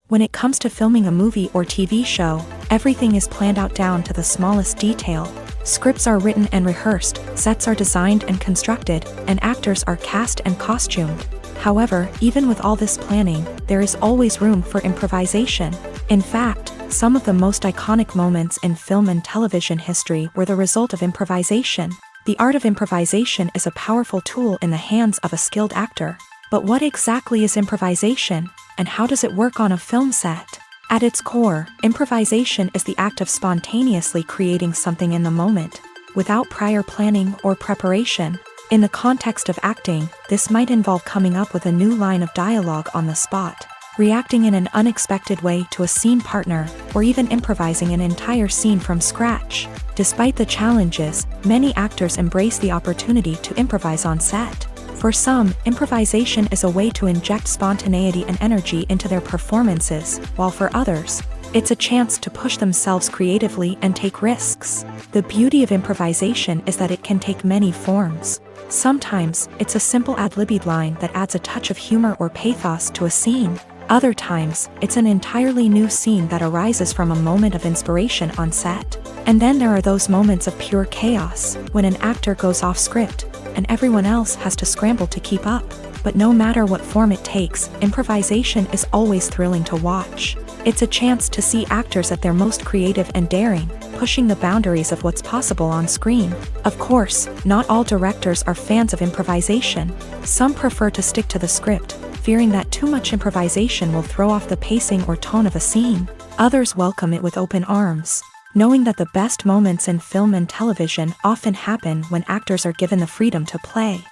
When it comes to filming a movie or TV show, everything is planned out down to the smallest detail. Scripts are written and rehearsed, sets are designed and constructed, and actors are cast and costumed. However, even with all this planning, there is always room for improvisation. In fact, some of the most iconic moments in film and television history were the result of improvisation. The art of improvisation is a powerful tool in the hands of a skilled actor. But what exactly is improvisation, and how does it work on a film set? At its core, improvisation is the act of spontaneously creating something in the moment, without prior planning or preparation. In the context of acting, this might involve coming up with a new line of dialogue on the spot, reacting in an unexpected way to a scene partner, or even improvising an entire scene from scratch. Despite the challenges, many actors embrace the opportunity to improvise on set. For some, improvisation is a way to inject spontaneity and energy into their performances, while for others, it's a chance to push themselves creatively and take risks. The beauty of improvisation is that it can take many forms. Sometimes, it's a simple ad-libbed line that adds a touch of humor or pathos to a scene. Other times, it's an entirely new scene that arises from a moment of inspiration on set. And then there are those moments of pure chaos, when an actor goes off script, and everyone else has to scramble to keep up. But no matter what form it takes, improvisation is always thrilling to watch. It's a chance to see actors at their most creative and daring, pushing the boundaries of what's possible on screen. Of course, not all directors are fans of improvisation. Some prefer to stick to the script, fearing that too much improvisation will throw off the pacing or tone of a scene. Others welcome it with open arms, knowing that the best moments in film and television often happen when actors are given the freedom to play.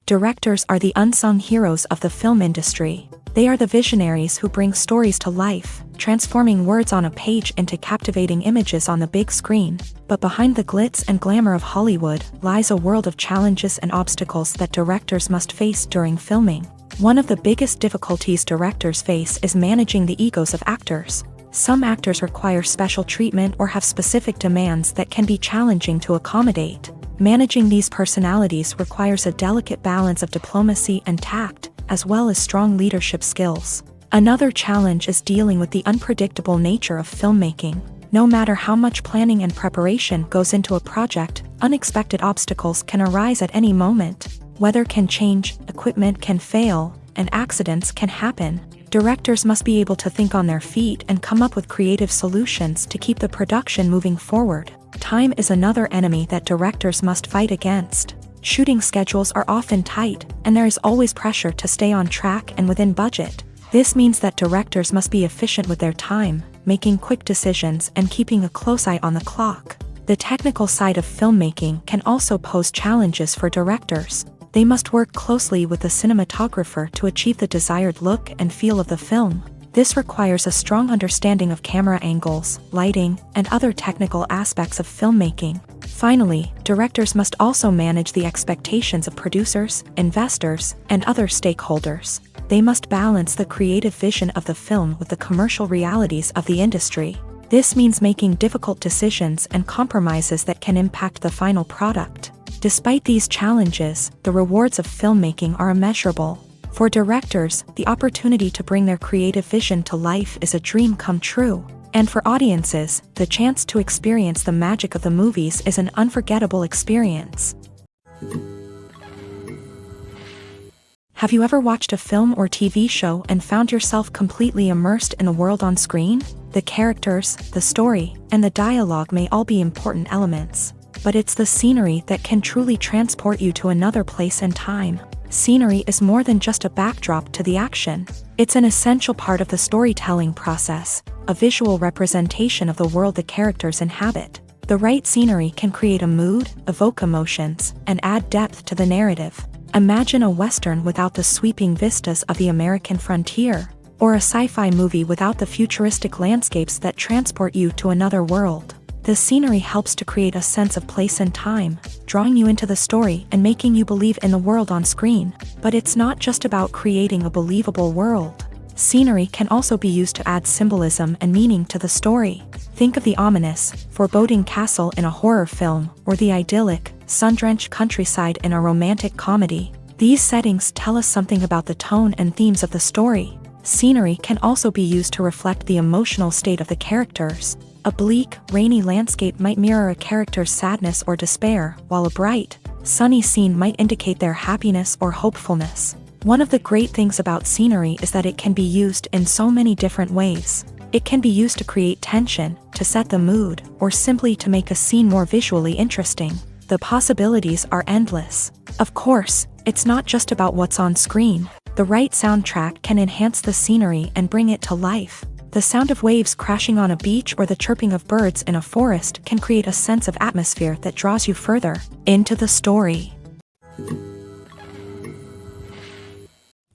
Directors are the unsung heroes of the film industry. They are the visionaries who bring stories to life, transforming words on a page into captivating images on the big screen. But behind the glitz and glamour of Hollywood lies a world of challenges and obstacles that directors must face during filming. One of the biggest difficulties directors face is managing the egos of actors. Some actors require special treatment or have specific demands that can be challenging to accommodate. Managing these personalities requires a delicate balance of diplomacy and tact, as well as strong leadership skills. Another challenge is dealing with the unpredictable nature of filmmaking. No matter how much planning and preparation goes into a project, unexpected obstacles can arise at any moment. Weather can change, equipment can fail, and accidents can happen. Directors must be able to think on their feet and come up with creative solutions to keep the production moving forward. Time is another enemy that directors must fight against. Shooting schedules are often tight, and there is always pressure to stay on track and within budget. This means that directors must be efficient with their time, making quick decisions and keeping a close eye on the clock. The technical side of filmmaking can also pose challenges for directors. They must work closely with the cinematographer to achieve the desired look and feel of the film. This requires a strong understanding of camera angles, lighting, and other technical aspects of filmmaking. Finally, directors must also manage the expectations of producers, investors, and other stakeholders. They must balance the creative vision of the film with the commercial realities of the industry. This means making difficult decisions and compromises that can impact the final product. Despite these challenges, the rewards of filmmaking are immeasurable. For directors, the opportunity to bring their creative vision to life is a dream come true. And for audiences, the chance to experience the magic of the movies is an unforgettable experience. Have you ever watched a film or TV show and found yourself completely immersed in the world on screen? The characters, the story, and the dialogue may all be important elements, but it's the scenery that can truly transport you to another place and time. Scenery is more than just a backdrop to the action. It's an essential part of the storytelling process, a visual representation of the world the characters inhabit. The right scenery can create a mood, evoke emotions, and add depth to the narrative. Imagine a Western without the sweeping vistas of the American frontier, or a sci-fi movie without the futuristic landscapes that transport you to another world. The scenery helps to create a sense of place and time, drawing you into the story and making you believe in the world on screen. But it's not just about creating a believable world. Scenery can also be used to add symbolism and meaning to the story. Think of the ominous, foreboding castle in a horror film, or the idyllic, sun-drenched countryside in a romantic comedy. These settings tell us something about the tone and themes of the story. Scenery can also be used to reflect the emotional state of the characters. A bleak, rainy landscape might mirror a character's sadness or despair, while a bright, sunny scene might indicate their happiness or hopefulness. One of the great things about scenery is that it can be used in so many different ways. It can be used to create tension, to set the mood, or simply to make a scene more visually interesting. The possibilities are endless. Of course, it's not just about what's on screen. The right soundtrack can enhance the scenery and bring it to life. The sound of waves crashing on a beach or the chirping of birds in a forest can create a sense of atmosphere that draws you further into the story.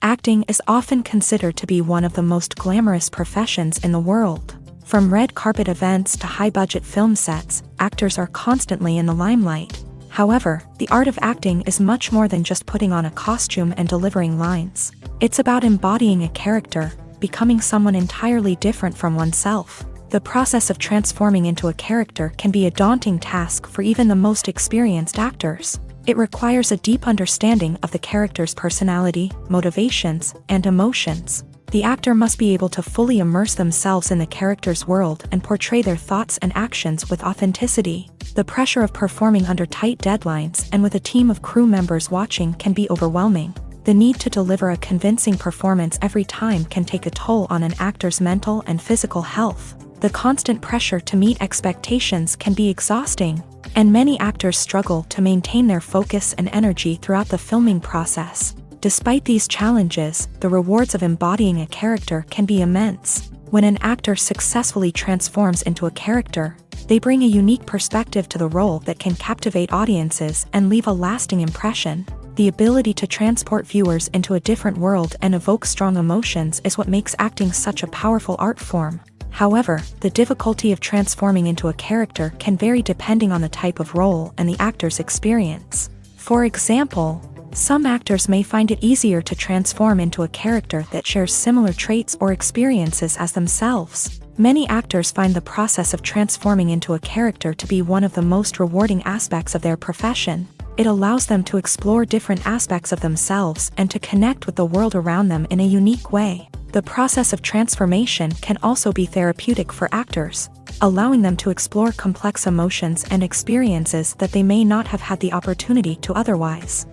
Acting is often considered to be one of the most glamorous professions in the world. From red carpet events to high-budget film sets, actors are constantly in the limelight. However, the art of acting is much more than just putting on a costume and delivering lines. It's about embodying a character, becoming someone entirely different from oneself. The process of transforming into a character can be a daunting task for even the most experienced actors. It requires a deep understanding of the character's personality, motivations, and emotions. The actor must be able to fully immerse themselves in the character's world and portray their thoughts and actions with authenticity. The pressure of performing under tight deadlines and with a team of crew members watching can be overwhelming. The need to deliver a convincing performance every time can take a toll on an actor's mental and physical health. The constant pressure to meet expectations can be exhausting, and many actors struggle to maintain their focus and energy throughout the filming process. Despite these challenges, the rewards of embodying a character can be immense. When an actor successfully transforms into a character, they bring a unique perspective to the role that can captivate audiences and leave a lasting impression. The ability to transport viewers into a different world and evoke strong emotions is what makes acting such a powerful art form. However, the difficulty of transforming into a character can vary depending on the type of role and the actor's experience. For example, some actors may find it easier to transform into a character that shares similar traits or experiences as themselves. Many actors find the process of transforming into a character to be one of the most rewarding aspects of their profession. It allows them to explore different aspects of themselves and to connect with the world around them in a unique way. The process of transformation can also be therapeutic for actors, allowing them to explore complex emotions and experiences that they may not have had the opportunity to otherwise.